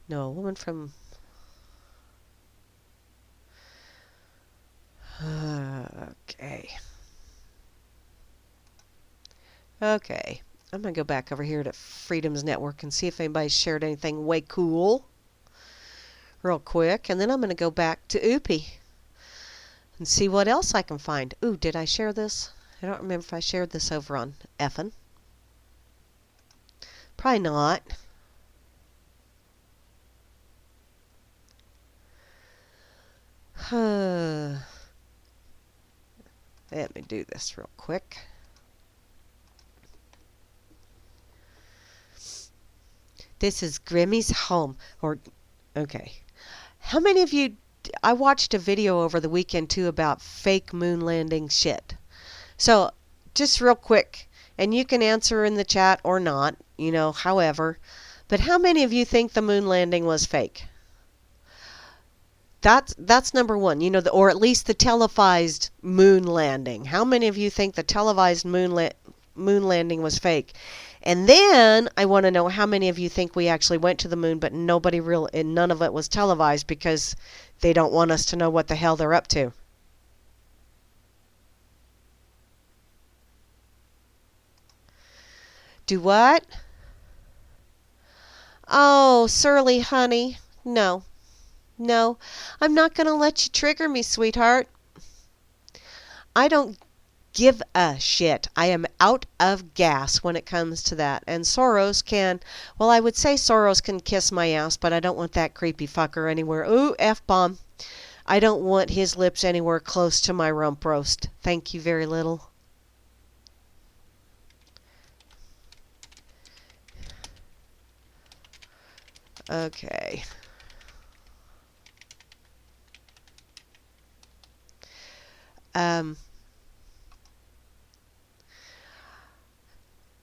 No, a woman from... Okay. Okay. I'm going to go back over here to Freedom's Network and see if anybody's shared anything way cool real quick. And then I'm going to go back to Oopie and see what else I can find. Ooh, did I share this? I don't remember if I shared this over on Effin. Probably not. Let me do this real quick. This is Grammy's home. Okay. How many of you... I watched a video over the weekend, too, about fake moon landing shit. So, just real quick, and you can answer in the chat or not, however. But how many of you think the moon landing was fake? That's number one, or at least the televised moon landing. How many of you think the televised moon landing was fake? And then I want to know how many of you think we actually went to the moon, but none of it was televised because they don't want us to know what the hell they're up to. Do what? Oh, surly honey. No, I'm not going to let you trigger me, sweetheart. I don't give a shit. I am out of gas when it comes to that. And Soros can, well, I would say Soros can kiss my ass, but I don't want that creepy fucker anywhere. Ooh, F-bomb. I don't want his lips anywhere close to my rump roast. Thank you very little. Okay.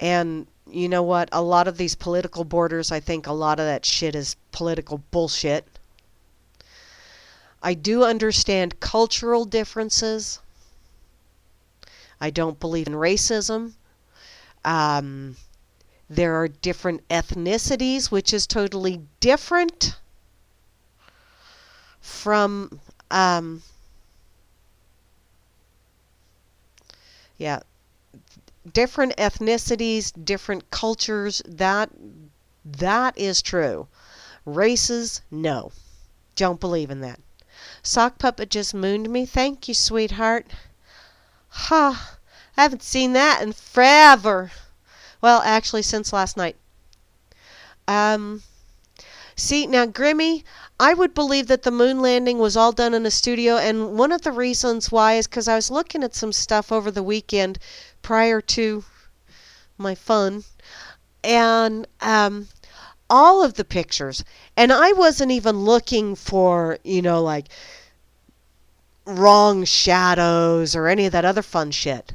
And you know what? A lot of these political borders, I think a lot of that shit is political bullshit. I do understand cultural differences. I don't believe in racism. There are different ethnicities, which is totally different from, different ethnicities, different cultures. That is true. Races, no. Don't believe in that. Sock Puppet just mooned me. Thank you, sweetheart. Ha! I haven't seen that in forever. Well, actually, since last night. See, now, Grimmy, I would believe that the moon landing was all done in a studio, and one of the reasons why is because I was looking at some stuff over the weekend prior to my fun, and all of the pictures, and I wasn't even looking for, like wrong shadows or any of that other fun shit.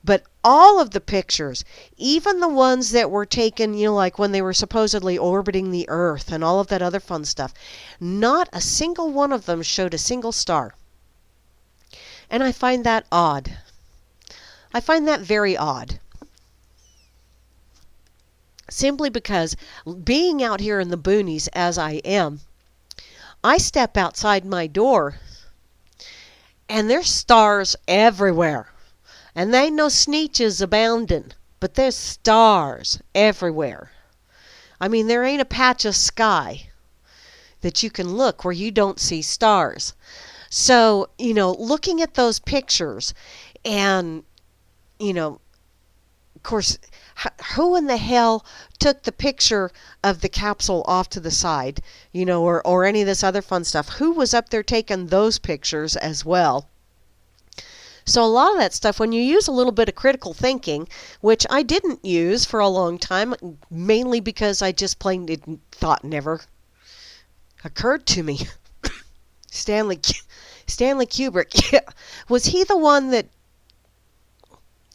But all of the pictures, even the ones that were taken, like when they were supposedly orbiting the Earth and all of that other fun stuff, not a single one of them showed a single star. And I find that odd. I find that very odd. Simply because being out here in the boonies as I am, I step outside my door and there's stars everywhere. And they ain't no sneetches abounding, but there's stars everywhere. I mean, there ain't a patch of sky that you can look where you don't see stars. So, looking at those pictures and, of course, who in the hell took the picture of the capsule off to the side, or any of this other fun stuff? Who was up there taking those pictures as well? So a lot of that stuff, when you use a little bit of critical thinking, which I didn't use for a long time, mainly because I just plain thought never occurred to me. Stanley Kubrick, was he the one that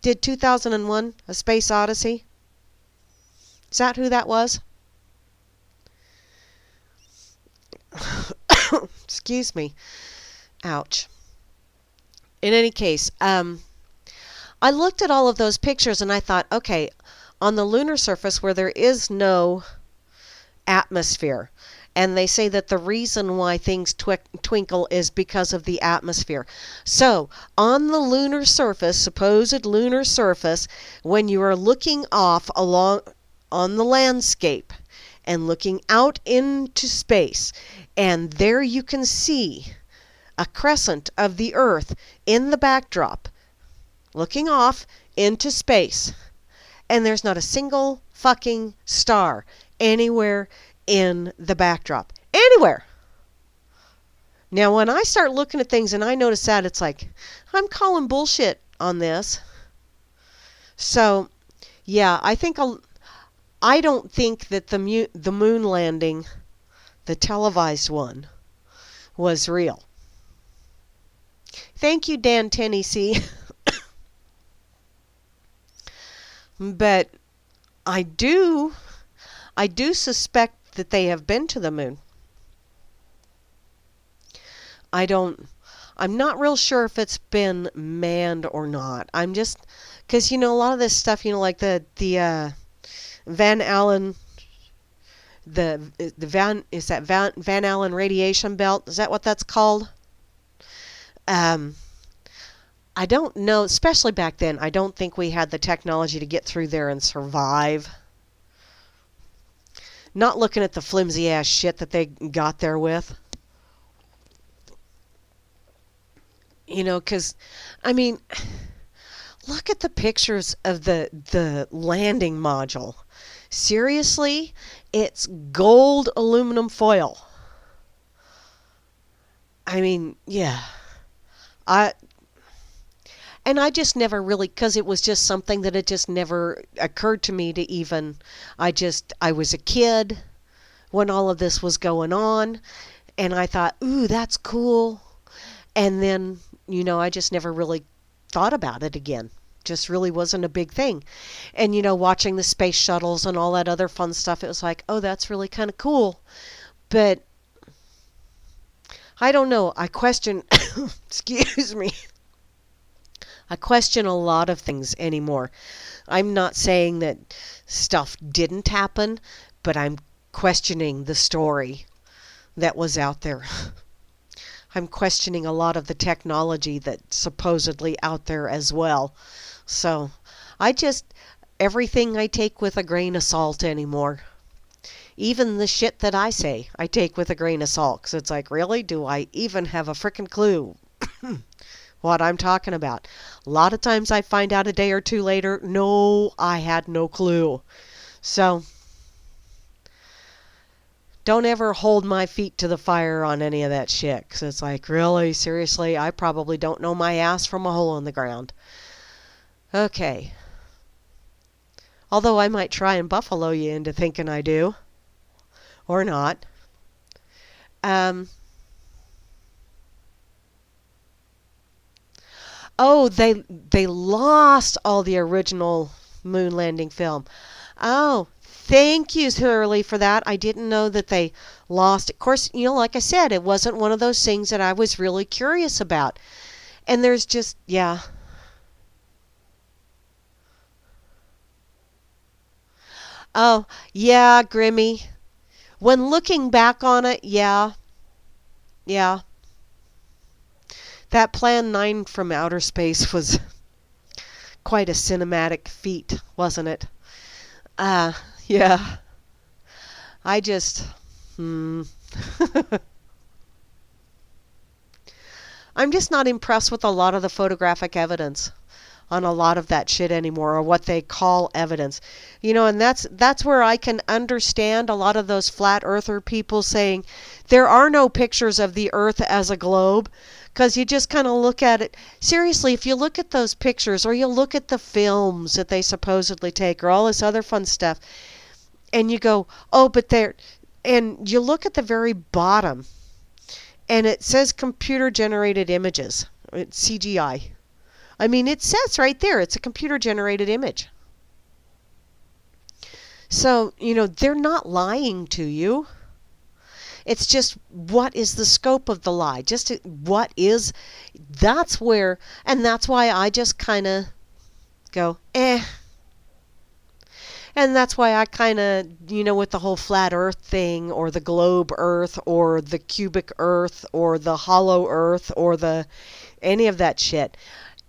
did 2001: A Space Odyssey? Is that who that was? Excuse me. Ouch. In any case, I looked at all of those pictures and I thought, okay, on the lunar surface where there is no atmosphere, and they say that the reason why things twinkle is because of the atmosphere. So, on the lunar surface, supposed lunar surface, when you are looking off along on the landscape and looking out into space, and there you can see a crescent of the Earth in the backdrop, looking off into space, and there's not a single fucking star anywhere in the backdrop. Anywhere! Now, when I start looking at things and I notice that, it's like, I'm calling bullshit on this. So, yeah, I don't think that the moon landing, the televised one, was real. Thank you, Dan Tennessee. But I do suspect that they have been to the moon. I'm not real sure if it's been manned or not. I'm just, because, a lot of this stuff, like the Van Allen, Van Allen radiation belt? Is that what that's called? I don't know, especially back then, I don't think we had the technology to get through there and survive. Not looking at the flimsy ass shit that they got there with. Because, look at the pictures of the landing module. Seriously, it's gold aluminum foil. Yeah. And I just never really, because it was just something that it just never occurred to me to even, I was a kid when all of this was going on, and I thought, ooh, that's cool. And then, I just never really thought about it again. Just really wasn't a big thing. And, watching the space shuttles and all that other fun stuff, it was like, oh, that's really kind of cool. But I don't know. I question, excuse me. I question a lot of things anymore. I'm not saying that stuff didn't happen, but I'm questioning the story that was out there. I'm questioning a lot of the technology that's supposedly out there as well. So, everything I take with a grain of salt anymore. Even the shit that I say, I take with a grain of salt. Because it's like, really? Do I even have a frickin' clue what I'm talking about? A lot of times I find out a day or two later, no, I had no clue. So, don't ever hold my feet to the fire on any of that shit. Because it's like, really? Seriously? I probably don't know my ass from a hole in the ground. Okay. Although I might try and buffalo you into thinking I do. Or not. Oh, they lost all the original moon landing film. Oh, thank you, Shirley, for that. I didn't know that they lost it. Of course, like I said, it wasn't one of those things that I was really curious about. And there's just, yeah. Oh, yeah, Grimmy. When looking back on it, yeah. Yeah. That Plan 9 from outer space was quite a cinematic feat, wasn't it? Yeah. I just, I'm just not impressed with a lot of the photographic evidence on a lot of that shit anymore, or what they call evidence. And that's where I can understand a lot of those flat earther people saying there are no pictures of the earth as a globe, because you just kind of look at it. Seriously, if you look at those pictures, or you look at the films that they supposedly take, or all this other fun stuff, and you go, oh, but and you look at the very bottom, and it says computer-generated images. It's CGI. It says right there, it's a computer-generated image. So, they're not lying to you. It's just, what is the scope of the lie? Just what is, that's where, and that's why I just kind of go, eh. And that's why I kind of, with the whole flat earth thing, or the globe earth, or the cubic earth, or the hollow earth, or any of that shit.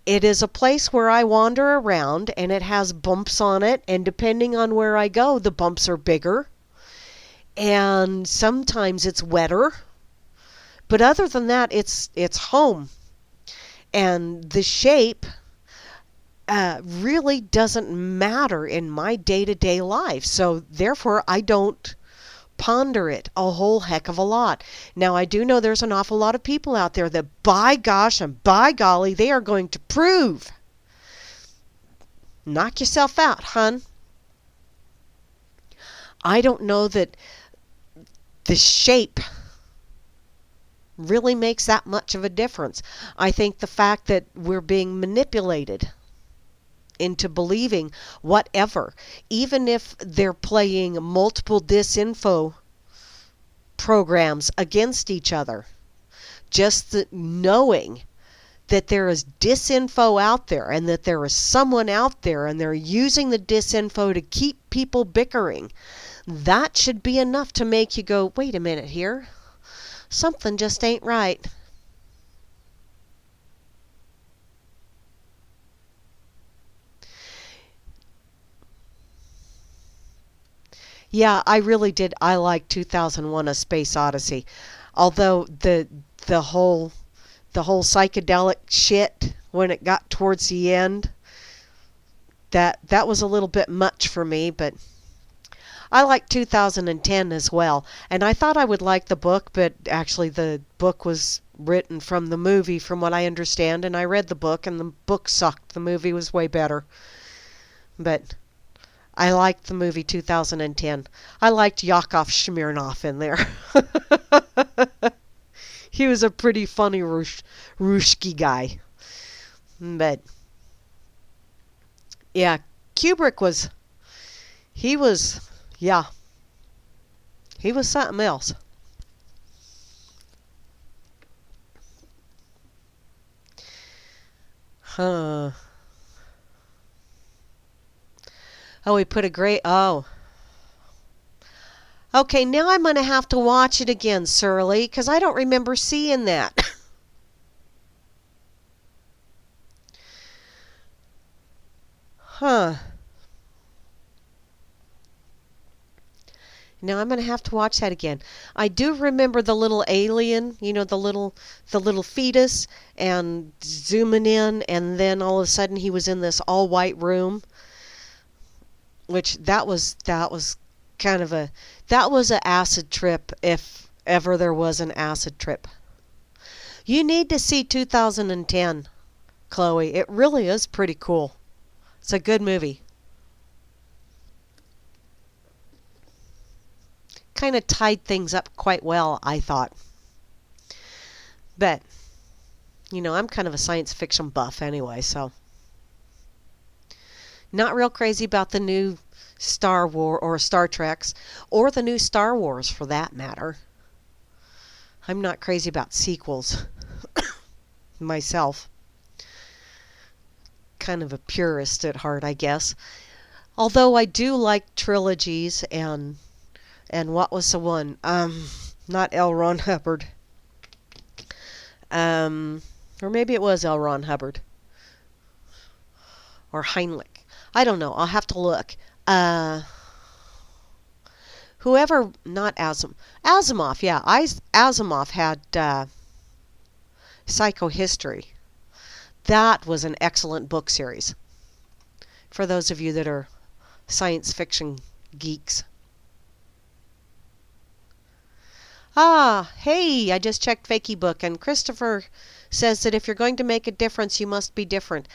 It is a place where I wander around, and it has bumps on it, and depending on where I go, the bumps are bigger. And sometimes it's wetter. But other than that, it's home. And the shape really doesn't matter in my day-to-day life. So therefore, I don't ponder it a whole heck of a lot. Now, I do know there's an awful lot of people out there that, by gosh and by golly, they are going to prove. Knock yourself out, hun. I don't know that the shape really makes that much of a difference. I think the fact that we're being manipulated into believing whatever, even if they're playing multiple disinfo programs against each other, just knowing that there is disinfo out there and that there is someone out there and they're using the disinfo to keep people bickering, that should be enough to make you go, wait a minute here, something just ain't right. Yeah, I really did. I like 2001: A Space Odyssey. Although the whole psychedelic shit when it got towards the end, that was a little bit much for me, but I like 2010 as well. And I thought I would like the book, but actually the book was written from the movie from what I understand, and I read the book and the book sucked. The movie was way better. But I liked the movie 2010. I liked Yakov Smirnoff in there. He was a pretty funny Ruski guy. But yeah, Kubrick was yeah, he was something else. Huh. Oh, we put a great, oh. Okay, now I'm going to have to watch it again, Surly, because I don't remember seeing that. Huh. Now I'm going to have to watch that again. I do remember the little alien, the little fetus, and zooming in, and then all of a sudden he was in this all white room, which that was kind of that was an acid trip if ever there was an acid trip. You need to see 2010, Chloe. It really is pretty cool. It's a good movie. Kind of tied things up quite well, I thought. But, I'm kind of a science fiction buff anyway, so. Not real crazy about the new Star Wars or Star Treks, or the new Star Wars for that matter. I'm not crazy about sequels myself. Kind of a purist at heart, I guess. Although I do like trilogies and what was the one? Not L. Ron Hubbard. Or maybe it was L. Ron Hubbard. Or Heinlein. I don't know. I'll have to look. Whoever, not Asimov, yeah. Asimov had Psychohistory. That was an excellent book series. For those of you that are science fiction geeks. Ah, hey, I just checked Fakey Book, and Christopher says that if you're going to make a difference, you must be different.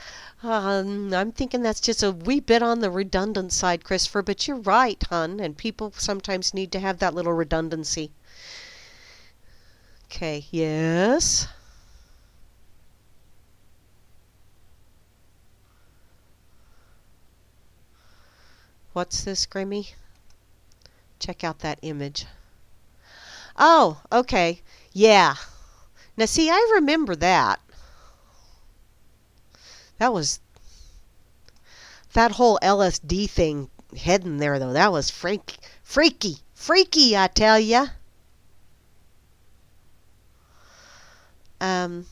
I'm thinking that's just a wee bit on the redundant side, Christopher, but you're right, hon, and people sometimes need to have that little redundancy. Okay, yes? What's this, Grammy? Check out that image. Oh, okay. Yeah. Now, see, I remember that. That was that whole LSD thing heading there, though. That was freaky, I tell ya. Um,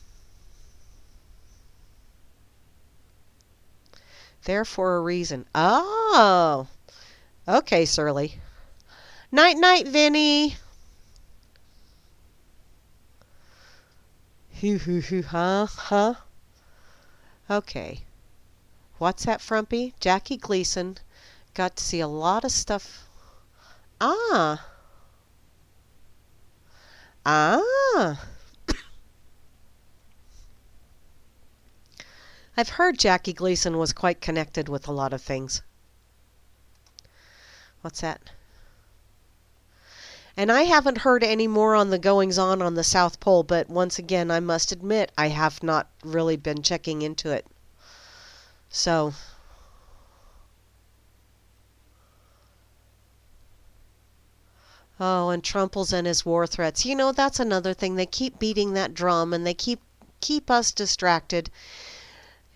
there for a reason. Oh, okay, Surly. Night, night, Vinny. Huh? Okay. What's that, Frumpy? Jackie Gleason got to see a lot of stuff. Ah. Ah. I've heard Jackie Gleason was quite connected with a lot of things. What's that? And I haven't heard any more on the goings-on the South Pole, but once again, I must admit, I have not really been checking into it. So, oh, and Trumples and his war threats. You know, that's another thing. They keep beating that drum, and they keep us distracted.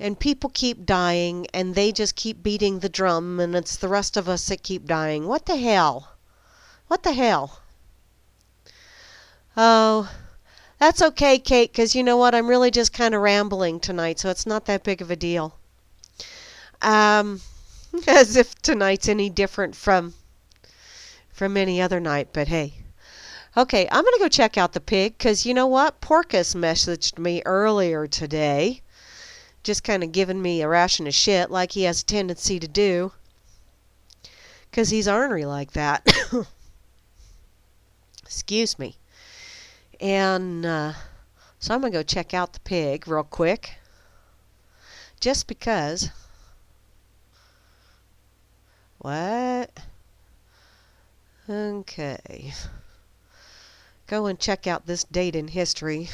And people keep dying, and they just keep beating the drum, and it's the rest of us that keep dying. What the hell? What the hell? Oh, that's okay, Kate, because you know what? I'm really just kind of rambling tonight, so it's not that big of a deal. As if tonight's any different from any other night, but hey. Okay, I'm going to go check out the pig, because you know what? Porcus messaged me earlier today, just kind of giving me a ration of shit like he has a tendency to do, because he's ornery like that. Excuse me. And so I'm going to go check out the pig real quick. Just because. What? Okay. Go and check out this date in history.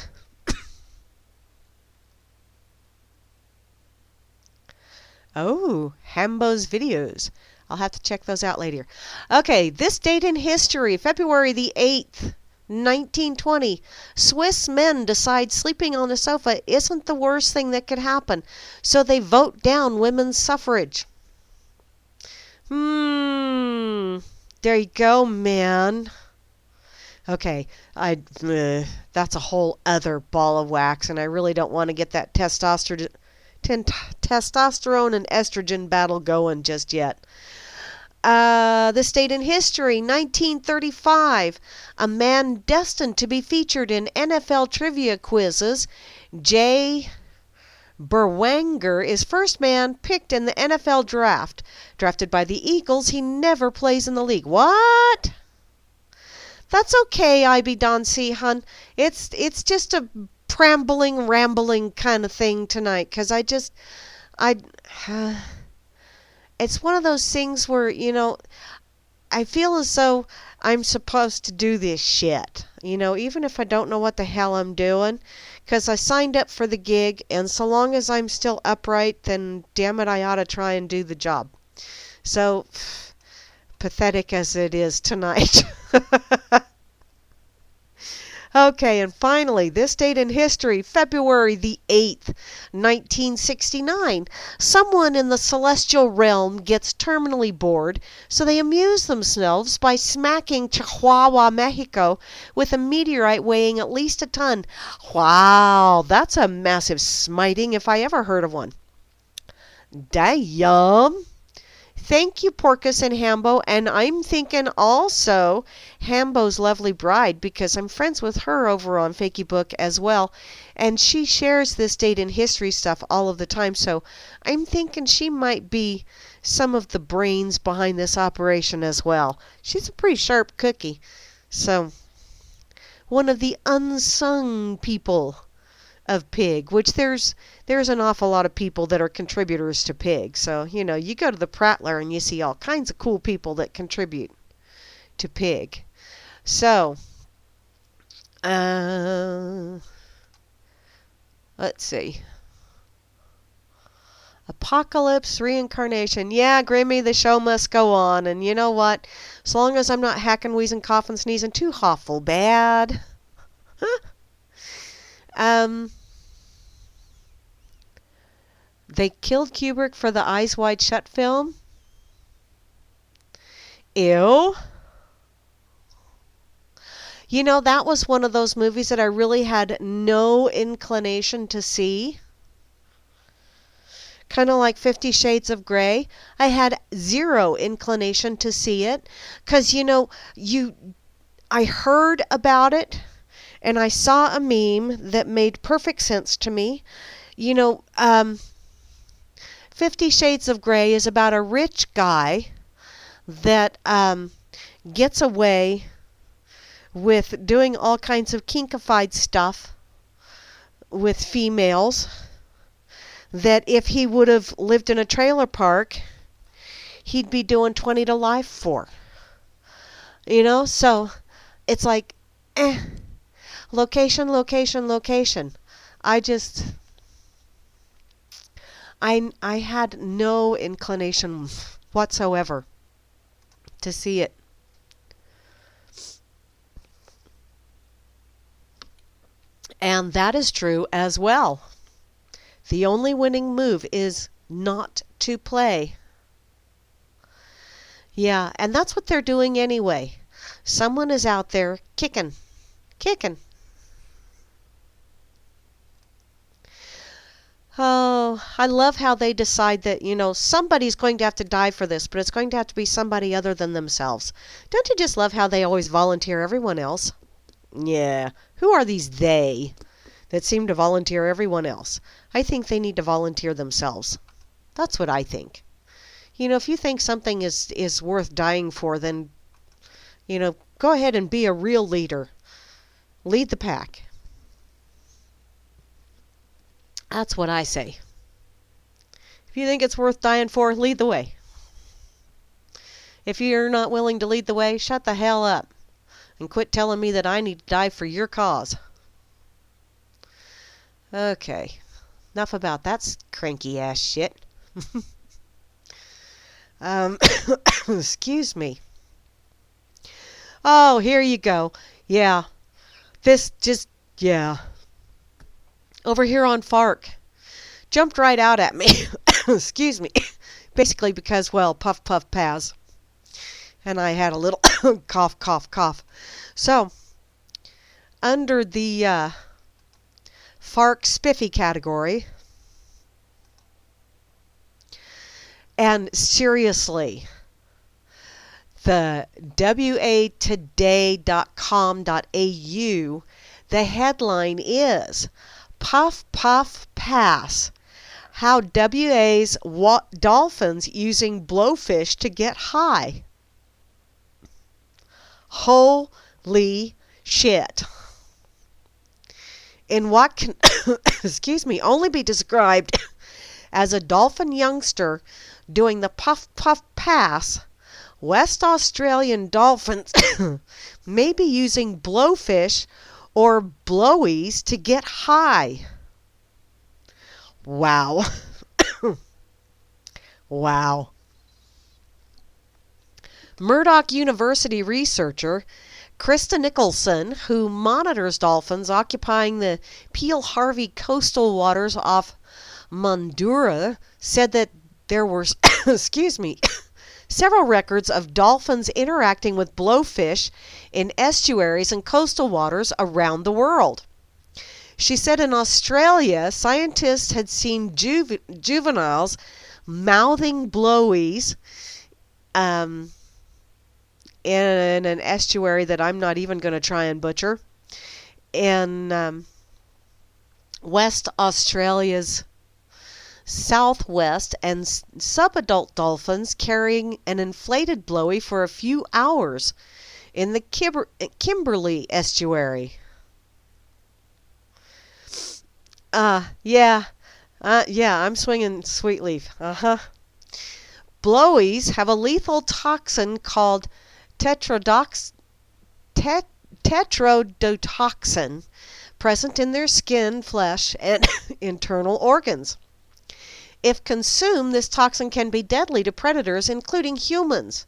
Oh, Hambo's videos. I'll have to check those out later. Okay, this date in history, February the 8th. 1920, Swiss men decide sleeping on the sofa isn't the worst thing that could happen, so they vote down women's suffrage. There you go, man. Okay, that's a whole other ball of wax, and I really don't want to get that testosterone and estrogen battle going just yet. This date in history, 1935. A man destined to be featured in NFL trivia quizzes, Jay Berwanger, is first man picked in the NFL draft. Drafted by the Eagles, he never plays in the league. What? That's okay, IB Don-C, hun. It's just a rambling kind of thing tonight, because it's one of those things where, you know, I feel as though I'm supposed to do this shit, you know, even if I don't know what the hell I'm doing, because I signed up for the gig, and so long as I'm still upright, then damn it, I ought to try and do the job. So, pathetic as it is tonight. Okay, and finally, this date in history, February the 8th, 1969. Someone in the celestial realm gets terminally bored, so they amuse themselves by smacking Chihuahua, Mexico, with a meteorite weighing at least a ton. Wow, that's a massive smiting if I ever heard of one. Damn. Thank you, Porcus and Hambo, and I'm thinking also Hambo's lovely bride, because I'm friends with her over on Fakeybook as well, and she shares this date in history stuff all of the time, so I'm thinking she might be some of the brains behind this operation as well. She's a pretty sharp cookie, so one of the unsung people of Pig, which there's an awful lot of people that are contributors to Pig. So, you know, you go to the Prattler and you see all kinds of cool people that contribute to Pig. So, let's see. A Apocalypse, reincarnation. Yeah, Grammy, the show must go on. And you know what? As long as I'm not hacking, wheezing, coughing, sneezing too awful bad. They killed Kubrick for the Eyes Wide Shut film. Ew. You know, that was one of those movies that I really had no inclination to see. Kind of like 50 Shades of Grey. I had zero inclination to see it. Because, you know, I heard about it, and I saw a meme that made perfect sense to me. You know, 50 Shades of Grey is about a rich guy that gets away with doing all kinds of kinkified stuff with females that if he would have lived in a trailer park, he'd be doing 20 to life for. You know, so it's like, location, location, location. I had no inclination whatsoever to see it. And that is true as well. The only winning move is not to play. Yeah, and that's what they're doing anyway. Someone is out there kicking. Oh, I love how they decide that, you know, somebody's going to have to die for this, but it's going to have to be somebody other than themselves. Don't you just love how they always volunteer everyone else? Yeah, who are these they that seem to volunteer everyone else? I think they need to volunteer themselves. That's what I think. You know, if you think something is worth dying for, then, you know, go ahead and be a real leader. Lead the pack. That's what I say. If you think it's worth dying for, lead the way. If you're not willing to lead the way, shut the hell up. And quit telling me that I need to die for your cause. Okay. Enough about that cranky ass shit. Excuse me. Oh, here you go. Yeah. Yeah. Over here on FARC. Jumped right out at me. Excuse me. Basically because, well, puff, puff, paz. And I had a little cough, cough, cough. So, under the FARC spiffy category, and seriously, the watoday.com.au, the headline is Puff Puff Pass, How WA's Dolphins Using Blowfish to Get High. Holy shit. In what can only be described as a dolphin youngster doing the puff puff pass, West Australian dolphins may be using blowfish or blowies to get high. Wow. Wow. Murdoch University researcher Krista Nicholson, who monitors dolphins occupying the Peel Harvey coastal waters off Mandurah, said that there were several records of dolphins interacting with blowfish in estuaries and coastal waters around the world. She said in Australia, scientists had seen juveniles mouthing blowies in an estuary that I'm not even going to try and butcher, in West Australia's southwest, and subadult dolphins carrying an inflated blowie for a few hours in the Kimberley estuary. Yeah, I'm swinging sweet leaf. Blowies have a lethal toxin called tetrodotoxin present in their skin, flesh, and internal organs. If consumed, this toxin can be deadly to predators, including humans.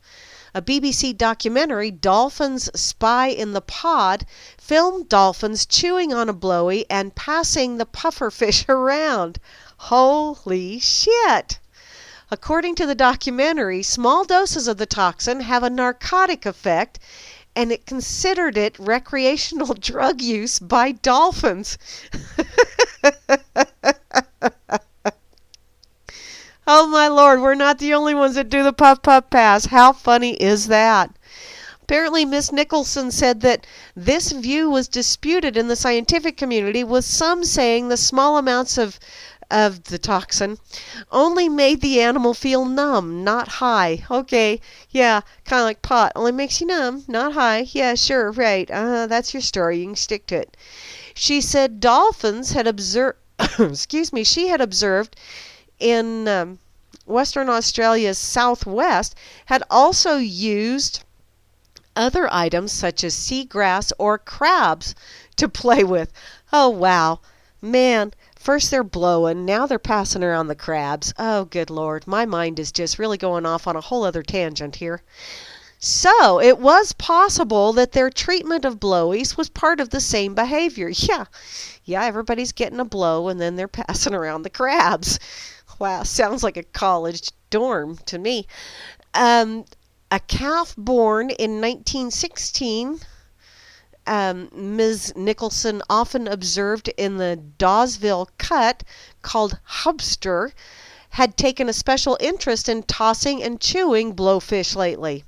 A BBC documentary, Dolphins Spy in the Pod, filmed dolphins chewing on a blowy and passing the pufferfish around. Holy shit! According to the documentary, small doses of the toxin have a narcotic effect, and it considered it recreational drug use by dolphins. Oh my Lord, we're not the only ones that do the puff puff pass. How funny is that? Apparently, Miss Nicholson said that this view was disputed in the scientific community, with some saying the small amounts of the toxin only made the animal feel numb, not high. Okay, yeah, kind of like pot. Only makes you numb, not high. Yeah, sure, right. That's your story. You can stick to it. She said dolphins had observed, she had observed in Western Australia's southwest had also used other items such as seagrass or crabs to play with. Oh, wow. Man, first they're blowing, now they're passing around the crabs. Oh, good Lord. My mind is just really going off on a whole other tangent here. So, it was possible that their treatment of blowies was part of the same behavior. Yeah, everybody's getting a blow and then they're passing around the crabs. Wow, sounds like a college dorm to me. A calf born in 1916, Ms. Nicholson often observed in the Dawesville Cut, called Hubster, had taken a special interest in tossing and chewing blowfish lately.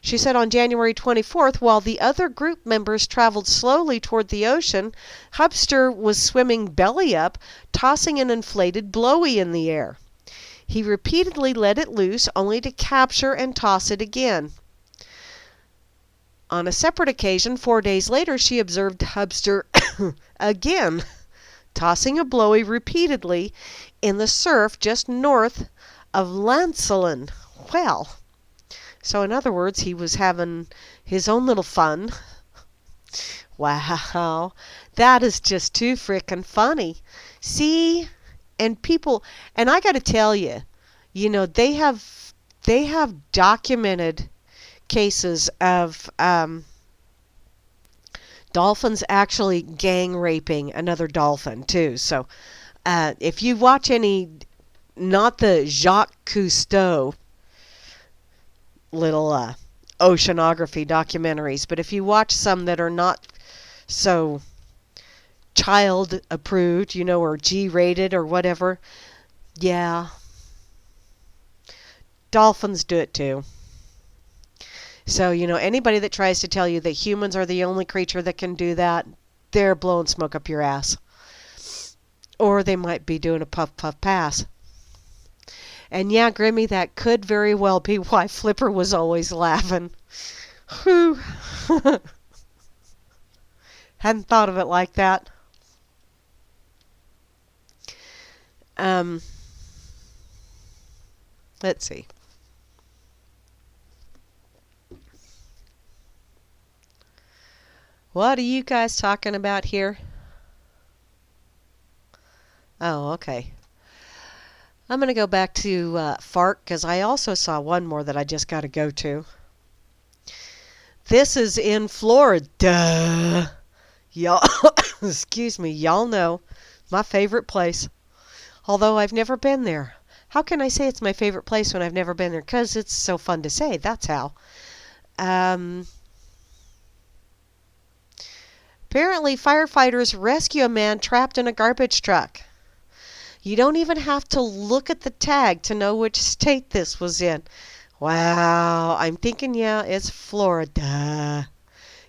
She said on January 24th, while the other group members traveled slowly toward the ocean, Hubster was swimming belly up, tossing an inflated blowy in the air. He repeatedly let it loose, only to capture and toss it again. On a separate occasion, 4 days later, she observed Hubster again, tossing a blowy repeatedly in the surf just north of Lancelin. Well, so in other words, he was having his own little fun. Wow, that is just too frickin' funny. See, and people, and I got to tell you, they have documented cases of dolphins actually gang raping another dolphin too. So if you watch any, not the Jacques Cousteau little oceanography documentaries, but if you watch some that are not so child approved, or G-rated or whatever, yeah, dolphins do it too. So, anybody that tries to tell you that humans are the only creature that can do that, they're blowing smoke up your ass. Or they might be doing a puff puff pass. And yeah, Grimmy, that could very well be why Flipper was always laughing. Whew. Hadn't thought of it like that. Let's see. What are you guys talking about here? Oh, okay. I'm going to go back to Fart because I also saw one more that I just got to go to. This is in Florida. Y'all, excuse me, y'all know my favorite place. Although I've never been there. How can I say it's my favorite place when I've never been there? Because it's so fun to say, that's how. Apparently, firefighters rescue a man trapped in a garbage truck. You don't even have to look at the tag to know which state this was in. Wow, I'm thinking, yeah, it's Florida.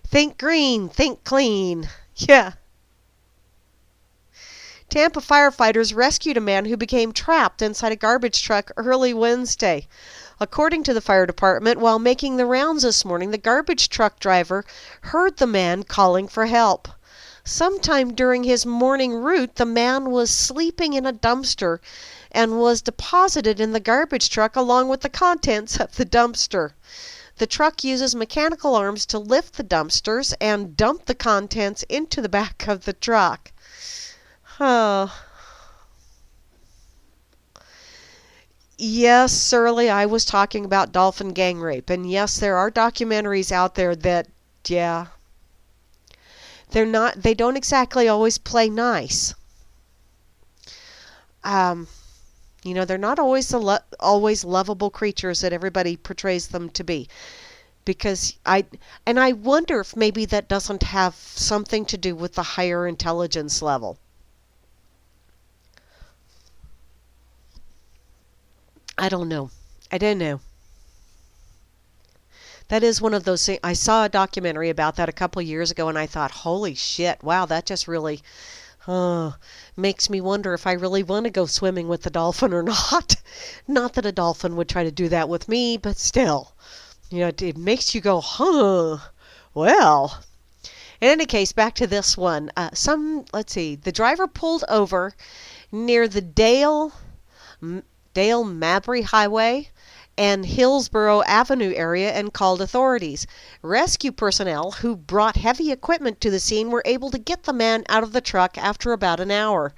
Think green, think clean. Yeah. Tampa firefighters rescued a man who became trapped inside a garbage truck early Wednesday. According to the fire department, while making the rounds this morning, the garbage truck driver heard the man calling for help. Sometime during his morning route, the man was sleeping in a dumpster and was deposited in the garbage truck along with the contents of the dumpster. The truck uses mechanical arms to lift the dumpsters and dump the contents into the back of the truck. Oh. Yes, Surly, I was talking about dolphin gang rape. And yes, there are documentaries out there that, yeah, they don't exactly always play nice. Um, they're not always always lovable creatures that everybody portrays them to be. And I wonder if maybe that doesn't have something to do with the higher intelligence level. I don't know. I don't know. That is one of those things. I saw a documentary about that a couple years ago, and I thought, holy shit, wow, that just really makes me wonder if I really want to go swimming with the dolphin or not. Not that a dolphin would try to do that with me, but still. It makes you go, huh, well. In any case, back to this one. Let's see, the driver pulled over near the Dale Mabry Highway and Hillsborough Avenue area and called authorities. Rescue personnel who brought heavy equipment to the scene were able to get the man out of the truck after about an hour.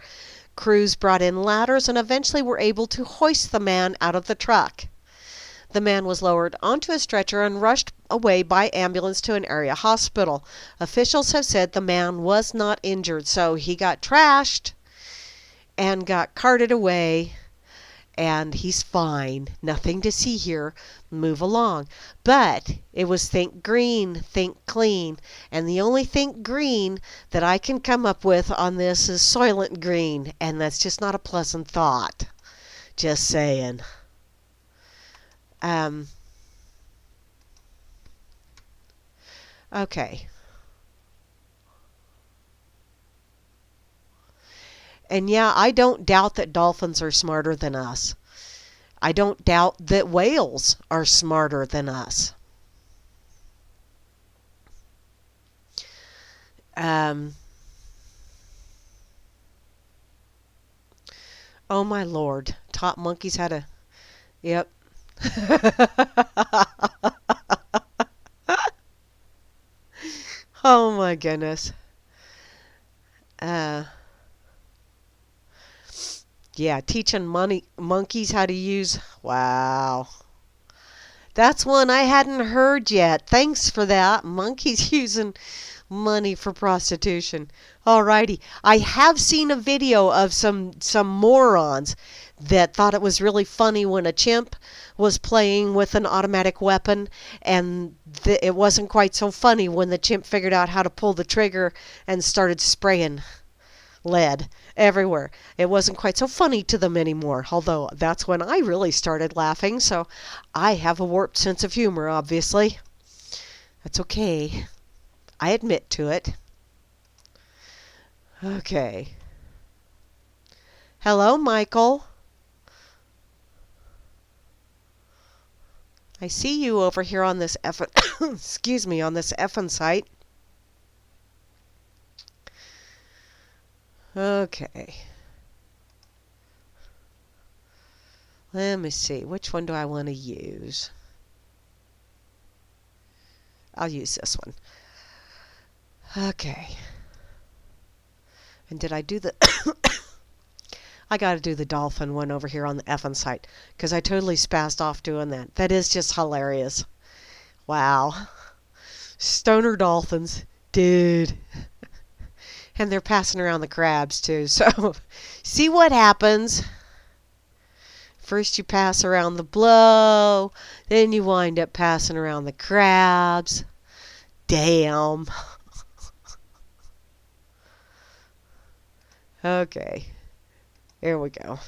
Crews brought in ladders and eventually were able to hoist the man out of the truck. The man was lowered onto a stretcher and rushed away by ambulance to an area hospital. Officials have said the man was not injured, so he got trashed and got carted away. And he's fine. Nothing to see here. Move along. But it was think green, think clean. And the only think green that I can come up with on this is Soylent Green. And that's just not a pleasant thought. Just saying. Okay. And yeah, I don't doubt that dolphins are smarter than us. I don't doubt that whales are smarter than us. Oh my Lord. Taught monkeys how to... Yep. Oh my goodness. Yeah, teaching monkeys how to use... Wow. That's one I hadn't heard yet. Thanks for that. Monkeys using money for prostitution. Alrighty. I have seen a video of some morons that thought it was really funny when a chimp was playing with an automatic weapon, and it wasn't quite so funny when the chimp figured out how to pull the trigger and started spraying lead everywhere. It wasn't quite so funny to them anymore, although that's when I really started laughing, so I have a warped sense of humor, obviously. That's okay. I admit to it. Okay. Hello, Michael. I see you over here on this excuse me, on this effing site. Okay. Let me see. Which one do I want to use? I'll use this one. Okay. And did I do the... I got to do the dolphin one over here on the effing site, because I totally spazzed off doing that. That is just hilarious. Wow. Stoner dolphins. Dude. And they're passing around the crabs, too. So, see what happens. First you pass around the blow. Then you wind up passing around the crabs. Damn. Okay. Here we go.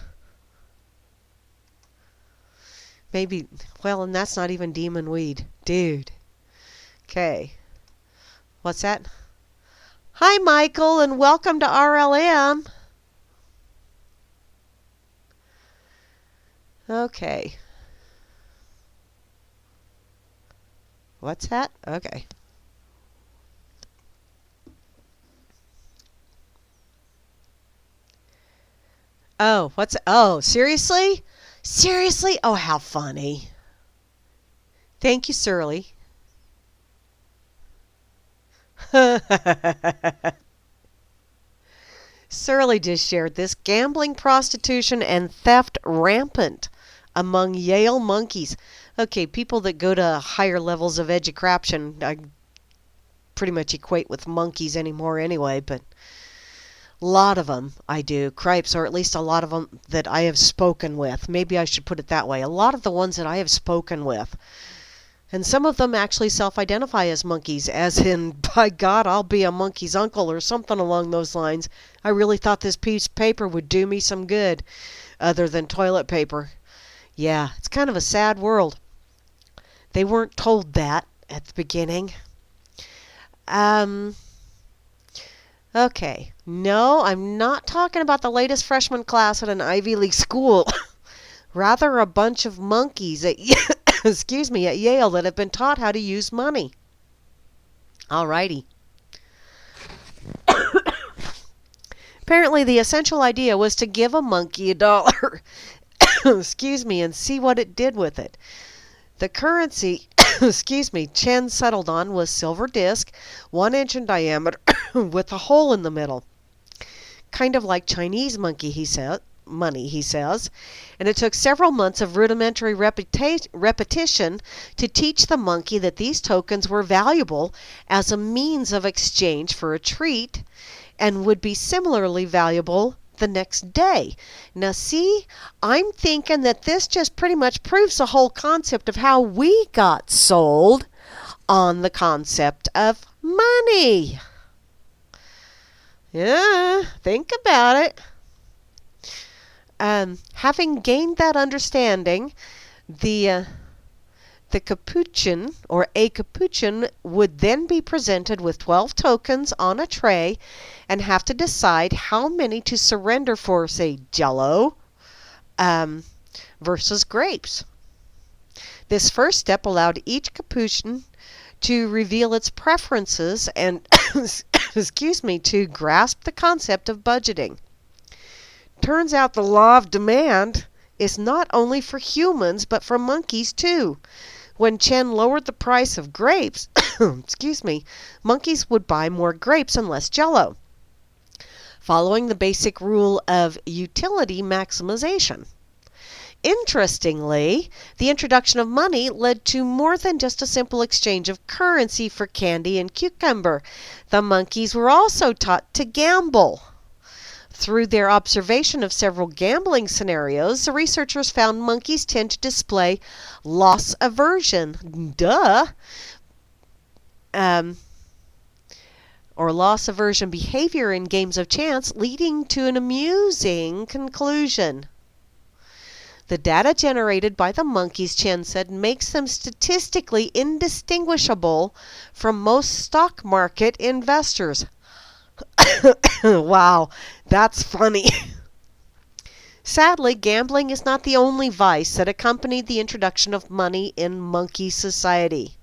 Maybe, well, and that's not even demon weed. Dude. Okay. What's that? Hi, Michael, and welcome to RLM. Okay. What's that? Okay. Oh, seriously? Seriously? Oh, how funny. Thank you, Surly. Surly just shared this. Gambling, prostitution, and theft rampant among Yale monkeys. Okay, people that go to higher levels of education, I pretty much equate with monkeys anymore anyway, but a lot of them I do, cripes, or at least a lot of them that I have spoken with. Maybe I should put it that way. A lot of the ones that I have spoken with. And some of them actually self-identify as monkeys, as in, by God, I'll be a monkey's uncle or something along those lines. I really thought this piece of paper would do me some good, other than toilet paper. Yeah, it's kind of a sad world. They weren't told that at the beginning. Okay. No, I'm not talking about the latest freshman class at an Ivy League school. Rather a bunch of monkeys at excuse me, at Yale that have been taught how to use money. Alrighty. Apparently the essential idea was to give a monkey $1 excuse me, and see what it did with it. The currency excuse me, Chen settled on was silver disc, 1 inch in diameter, with a hole in the middle. Kind of like Chinese money, he says. And it took several months of rudimentary repetition to teach the monkey that these tokens were valuable as a means of exchange for a treat, and would be similarly valuable the next day. Now see, I'm thinking that this just pretty much proves the whole concept of how we got sold on the concept of money. Yeah, think about it. Having gained that understanding, the capuchin, or a capuchin, would then be presented with 12 tokens on a tray and have to decide how many to surrender for, say, Jell-O versus grapes. This first step allowed each capuchin to reveal its preferences and excuse me, to grasp the concept of budgeting. Turns out the law of demand is not only for humans but for monkeys too. When Chen lowered the price of grapes, excuse me, monkeys would buy more grapes and less Jell-O, following the basic rule of utility maximization. Interestingly, the introduction of money led to more than just a simple exchange of currency for candy and cucumber. The monkeys were also taught to gamble. Through their observation of several gambling scenarios, the researchers found monkeys tend to display loss aversion. Or loss aversion behavior in games of chance, leading to an amusing conclusion. The data generated by the monkeys, Chen said, makes them statistically indistinguishable from most stock market investors. Wow, that's funny. Sadly, gambling is not the only vice that accompanied the introduction of money in monkey society.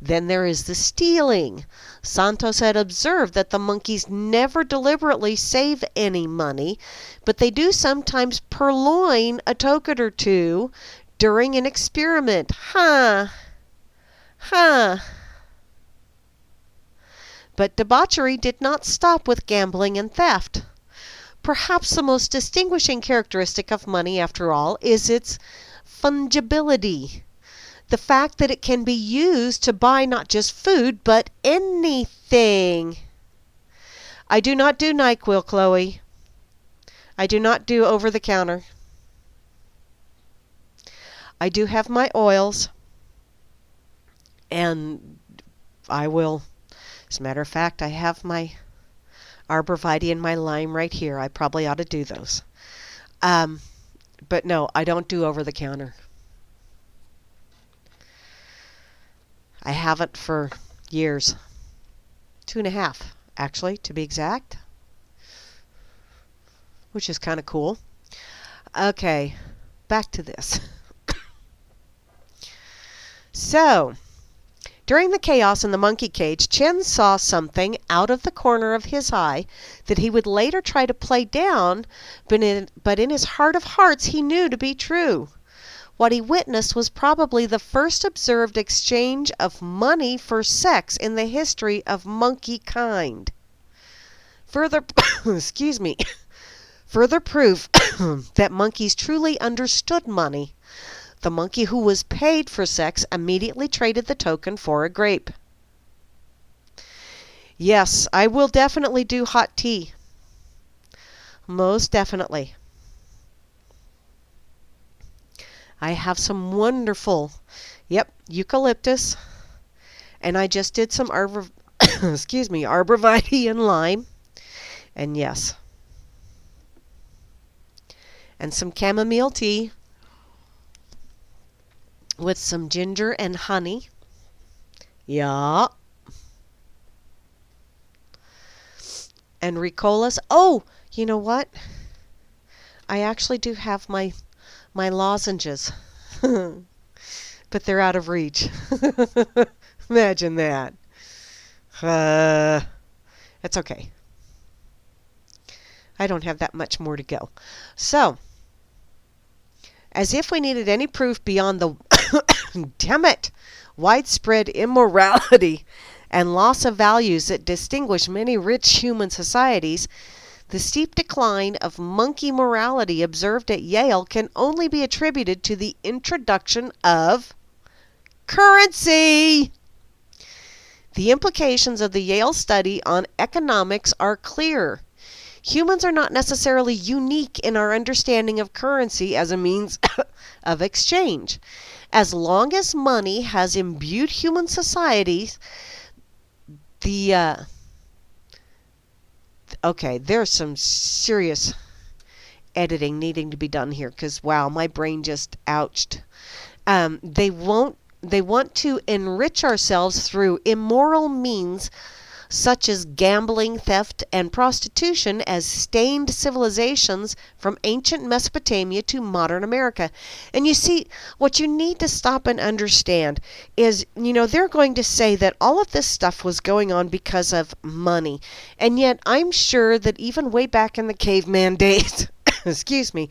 Then there is the stealing. Santos had observed that the monkeys never deliberately save any money, but they do sometimes purloin a token or two during an experiment. But debauchery did not stop with gambling and theft. Perhaps the most distinguishing characteristic of money, after all, is its fungibility. The fact that it can be used to buy not just food, but anything. I do not do NyQuil, Chloe. I do not do over-the-counter. I do have my oils. And I will, as a matter of fact, I have my arborvitae and my lime right here. I probably ought to do those. But no, I don't do over-the-counter. I haven't for years. 2.5, actually, to be exact. Which is kind of cool. Okay, back to this. So, during the chaos in the monkey cage, Chen saw something out of the corner of his eye that he would later try to play down, but in his heart of hearts he knew to be true. What he witnessed was probably the first observed exchange of money for sex in the history of monkey kind. Further Further proof that monkeys truly understood money. The monkey who was paid for sex immediately traded the token for a grape. Yes, I will definitely do hot tea. Most definitely. I have some wonderful, eucalyptus. And I just did some arborvitae and lime. And yes. And some chamomile tea with some ginger and honey. Yeah. And Ricolas. Oh, you know what? I actually do have my lozenges. But they're out of reach. Imagine that. It's okay. I don't have that much more to go. So, as if we needed any proof beyond the damn it, widespread immorality and loss of values that distinguish many rich human societies, the steep decline of monkey morality observed at Yale can only be attributed to the introduction of currency. The implications of the Yale study on economics are clear. Humans are not necessarily unique in our understanding of currency as a means of exchange. As long as money has imbued human societies, there's some serious editing needing to be done here because, wow, my brain just ouched. They want to enrich ourselves through immoral means such as gambling, theft, and prostitution as stained civilizations from ancient Mesopotamia to modern America. And you see, what you need to stop and understand is, they're going to say that all of this stuff was going on because of money. And yet, I'm sure that even way back in the caveman days, excuse me,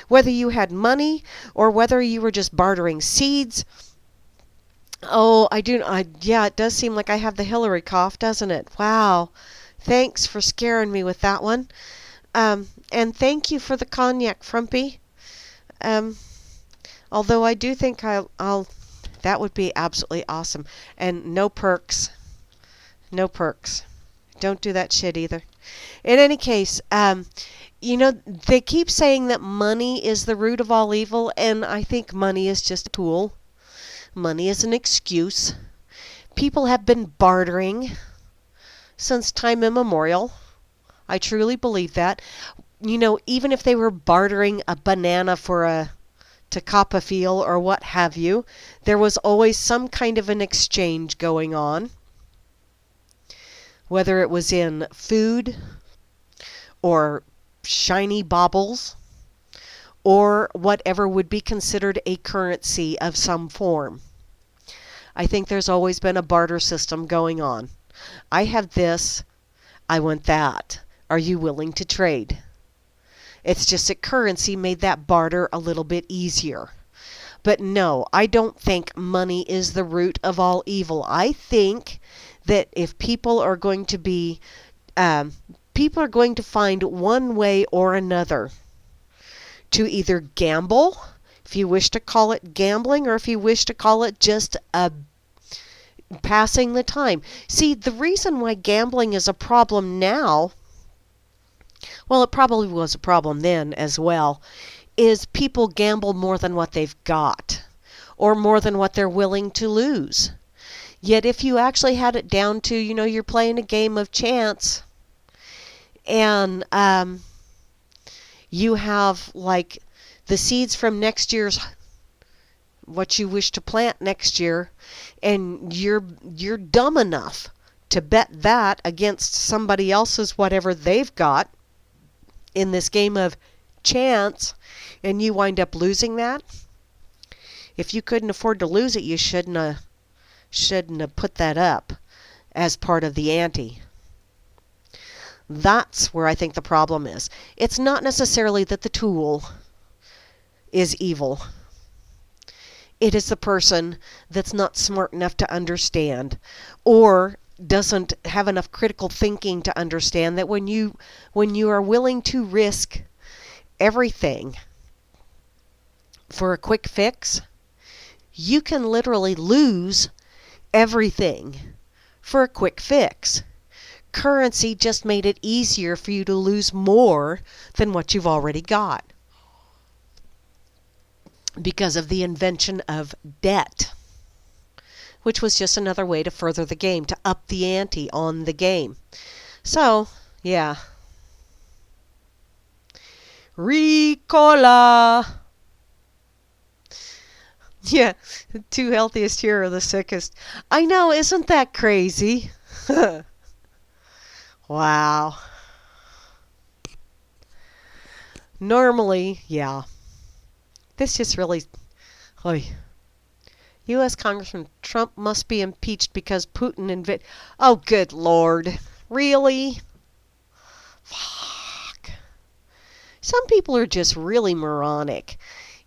whether you had money or whether you were just bartering seeds. Oh, yeah, it does seem like I have the Hillary cough, doesn't it? Wow. Thanks for scaring me with that one. And thank you for the cognac, Frumpy. Although I do think that would be absolutely awesome. And no perks. No perks. Don't do that shit either. In any case, they keep saying that money is the root of all evil, and I think money is just a tool. Money is an excuse. People have been bartering since time immemorial. I truly believe that. Even if they were bartering a banana for a tocopafil or what have you, there was always some kind of an exchange going on. Whether it was in food or shiny baubles or whatever would be considered a currency of some form. I think there's always been a barter system going on. I have this, I want that. Are you willing to trade? It's just that currency made that barter a little bit easier. But no, I don't think money is the root of all evil. I think that if people are going to find one way or another to either gamble, if you wish to call it gambling, or if you wish to call it just passing the time. See, the reason why gambling is a problem now, well, it probably was a problem then as well, is people gamble more than what they've got, or more than what they're willing to lose. Yet if you actually had it down to, you're playing a game of chance, and you have like the seeds from next year's what you wish to plant next year, and you're dumb enough to bet that against somebody else's whatever they've got in this game of chance, and you wind up losing that. If you couldn't afford to lose it, you shouldn't have put that up as part of the ante. That's where I think the problem is. It's not necessarily that the tool is evil. It is the person that's not smart enough to understand, or doesn't have enough critical thinking to understand that when you are willing to risk everything for a quick fix, you can literally lose everything for a quick fix. Currency just made it easier for you to lose more than what you've already got because of the invention of debt, which was just another way to further the game, to up the ante on the game. So, yeah. Ricola! Yeah, the two healthiest here are the sickest. I know, isn't that crazy? Wow. Normally, yeah. This just really... Oy. U.S. Congressman Trump must be impeached because Putin Oh, good Lord. Really? Fuck. Some people are just really moronic.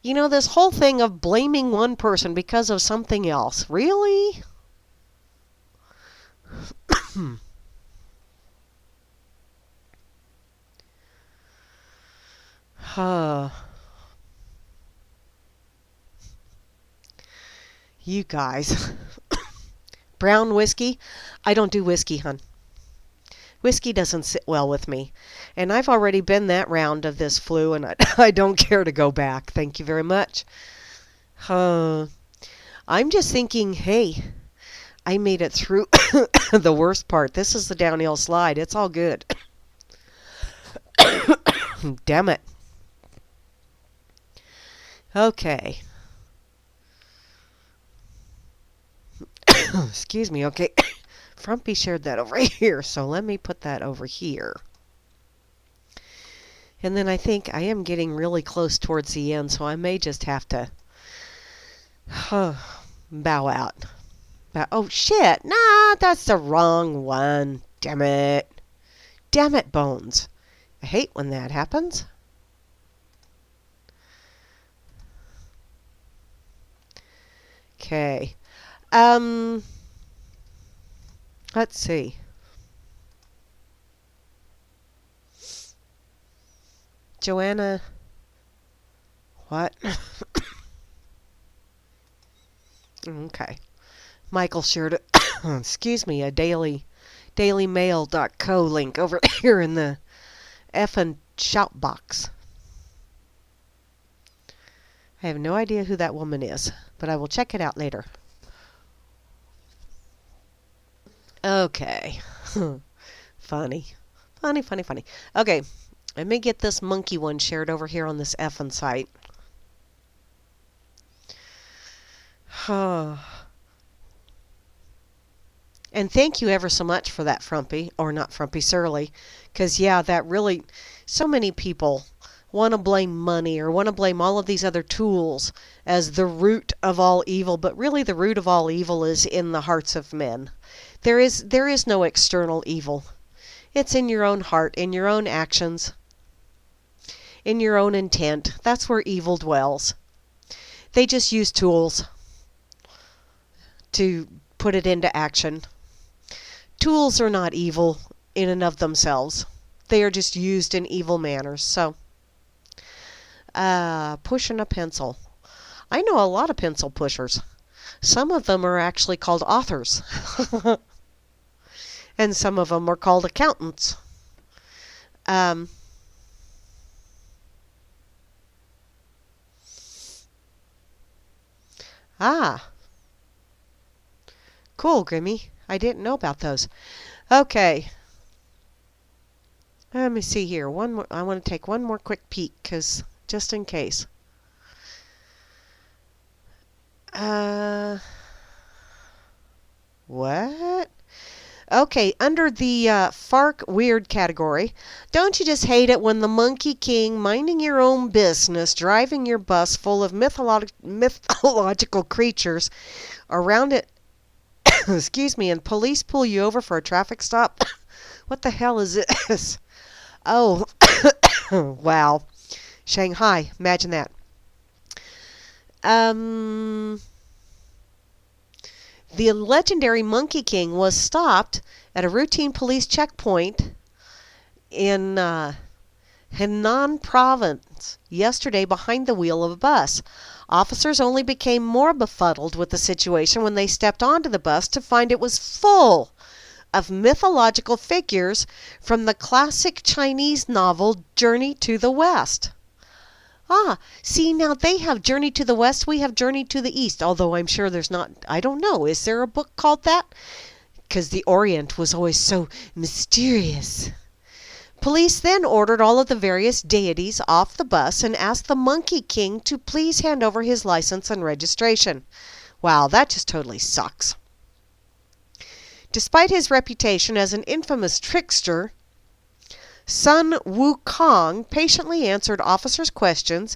You know, this whole thing of blaming one person because of something else. Really? You guys. Brown whiskey? I don't do whiskey, hon. Whiskey doesn't sit well with me. And I've already been that round of this flu, and I don't care to go back. Thank you very much. I'm just thinking, hey, I made it through the worst part. This is the downhill slide. It's all good. Damn it. Okay. Excuse me. Okay. Frumpy shared that over here, so let me put that over here. And then I think I am getting really close towards the end, so I may just have to bow out. Oh, shit. Nah, that's the wrong one. Damn it. Damn it, Bones. I hate when that happens. Okay. Let's see. Joanna. What? Okay. Michael shared excuse me, a dailymail.co link over here in the effing shout box. I have no idea who that woman is, but I will check it out later. Okay. Funny. Funny. Okay. Let me get this monkey one shared over here on this effing site. And thank you ever so much for that, Frumpy. Or not Frumpy, Surly. Because, yeah, that really... So many people want to blame money or want to blame all of these other tools as the root of all evil. But really the root of all evil is in the hearts of men. There is no external evil. It's in your own heart, in your own actions, in your own intent. That's where evil dwells. They just use tools to put it into action. Tools are not evil in and of themselves. They are just used in evil manners. So, pushing a pencil. I know a lot of pencil pushers. Some of them are actually called authors. And some of them are called accountants. Cool, Grimmy. I didn't know about those. Okay. Let me see here. One more. I want to take one more quick peek, because just in case. What? Okay, under the FARC weird category, don't you just hate it when the Monkey King, minding your own business, driving your bus full of mythological creatures around it, excuse me, and police pull you over for a traffic stop? What the hell is this? Oh, wow. Shanghai, imagine that. The legendary Monkey King was stopped at a routine police checkpoint in Henan Province, yesterday behind the wheel of a bus. Officers only became more befuddled with the situation when they stepped onto the bus to find it was full of mythological figures from the classic Chinese novel Journey to the West. Ah, see, now they have Journey to the West, we have Journey to the East, although I'm sure there's not, I don't know, is there a book called that? Because the Orient was always so mysterious. Police then ordered all of the various deities off the bus and asked the Monkey King to please hand over his license and registration. Wow, that just totally sucks. Despite his reputation as an infamous trickster, Sun Wukong patiently answered officers' questions.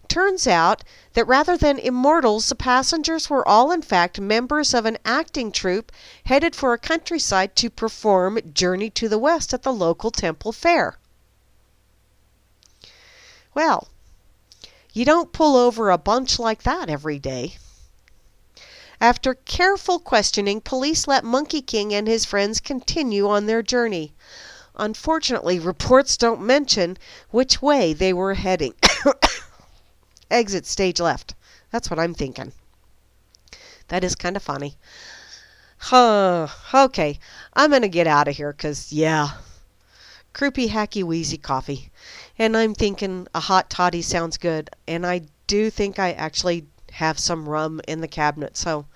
Turns out that rather than immortals, the passengers were all in fact members of an acting troupe headed for a countryside to perform Journey to the West at the local temple fair. Well, you don't pull over a bunch like that every day. After careful questioning, police let Monkey King and his friends continue on their journey. Unfortunately, reports don't mention which way they were heading. Exit stage left. That's what I'm thinking. That is kind of funny. Okay, I'm going to get out of here because, yeah, croupy, hacky, wheezy coffee. And I'm thinking a hot toddy sounds good. And I do think I actually have some rum in the cabinet. So,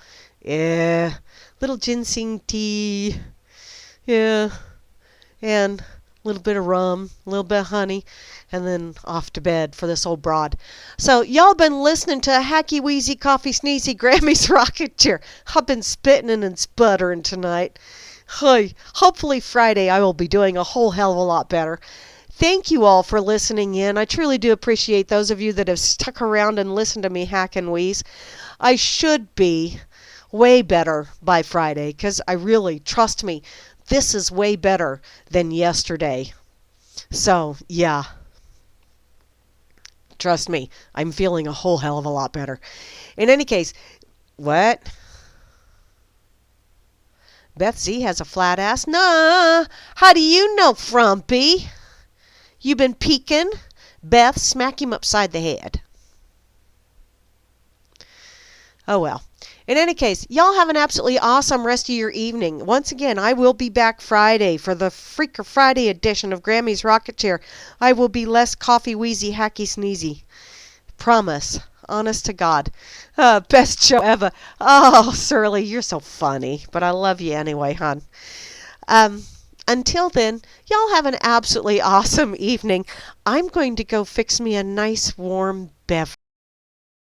yeah, little ginseng tea. Yeah, and a little bit of rum, a little bit of honey, and then off to bed for this old broad. So y'all been listening to Hacky Wheezy Coffee Sneezy Grammy's Rocket Chair. I've been spitting and sputtering tonight. Hopefully Friday I will be doing a whole hell of a lot better. Thank you all for listening in. I truly do appreciate those of you that have stuck around and listened to me hack and wheeze. I should be way better by Friday because I really, trust me, this is way better than yesterday. So, yeah. Trust me, I'm feeling a whole hell of a lot better. In any case, what? Beth Z has a flat ass? Nah, how do you know, Frumpy? You been peeking? Beth, smack him upside the head. Oh well. In any case, y'all have an absolutely awesome rest of your evening. Once again, I will be back Friday for the Freaker Friday edition of Grammy's Rocket Chair. I will be less coffee wheezy, hacky sneezy. Promise. Honest to God. Best show ever. Oh, Surly, you're so funny. But I love you anyway, hon. Until then, y'all have an absolutely awesome evening. I'm going to go fix me a nice warm beverage.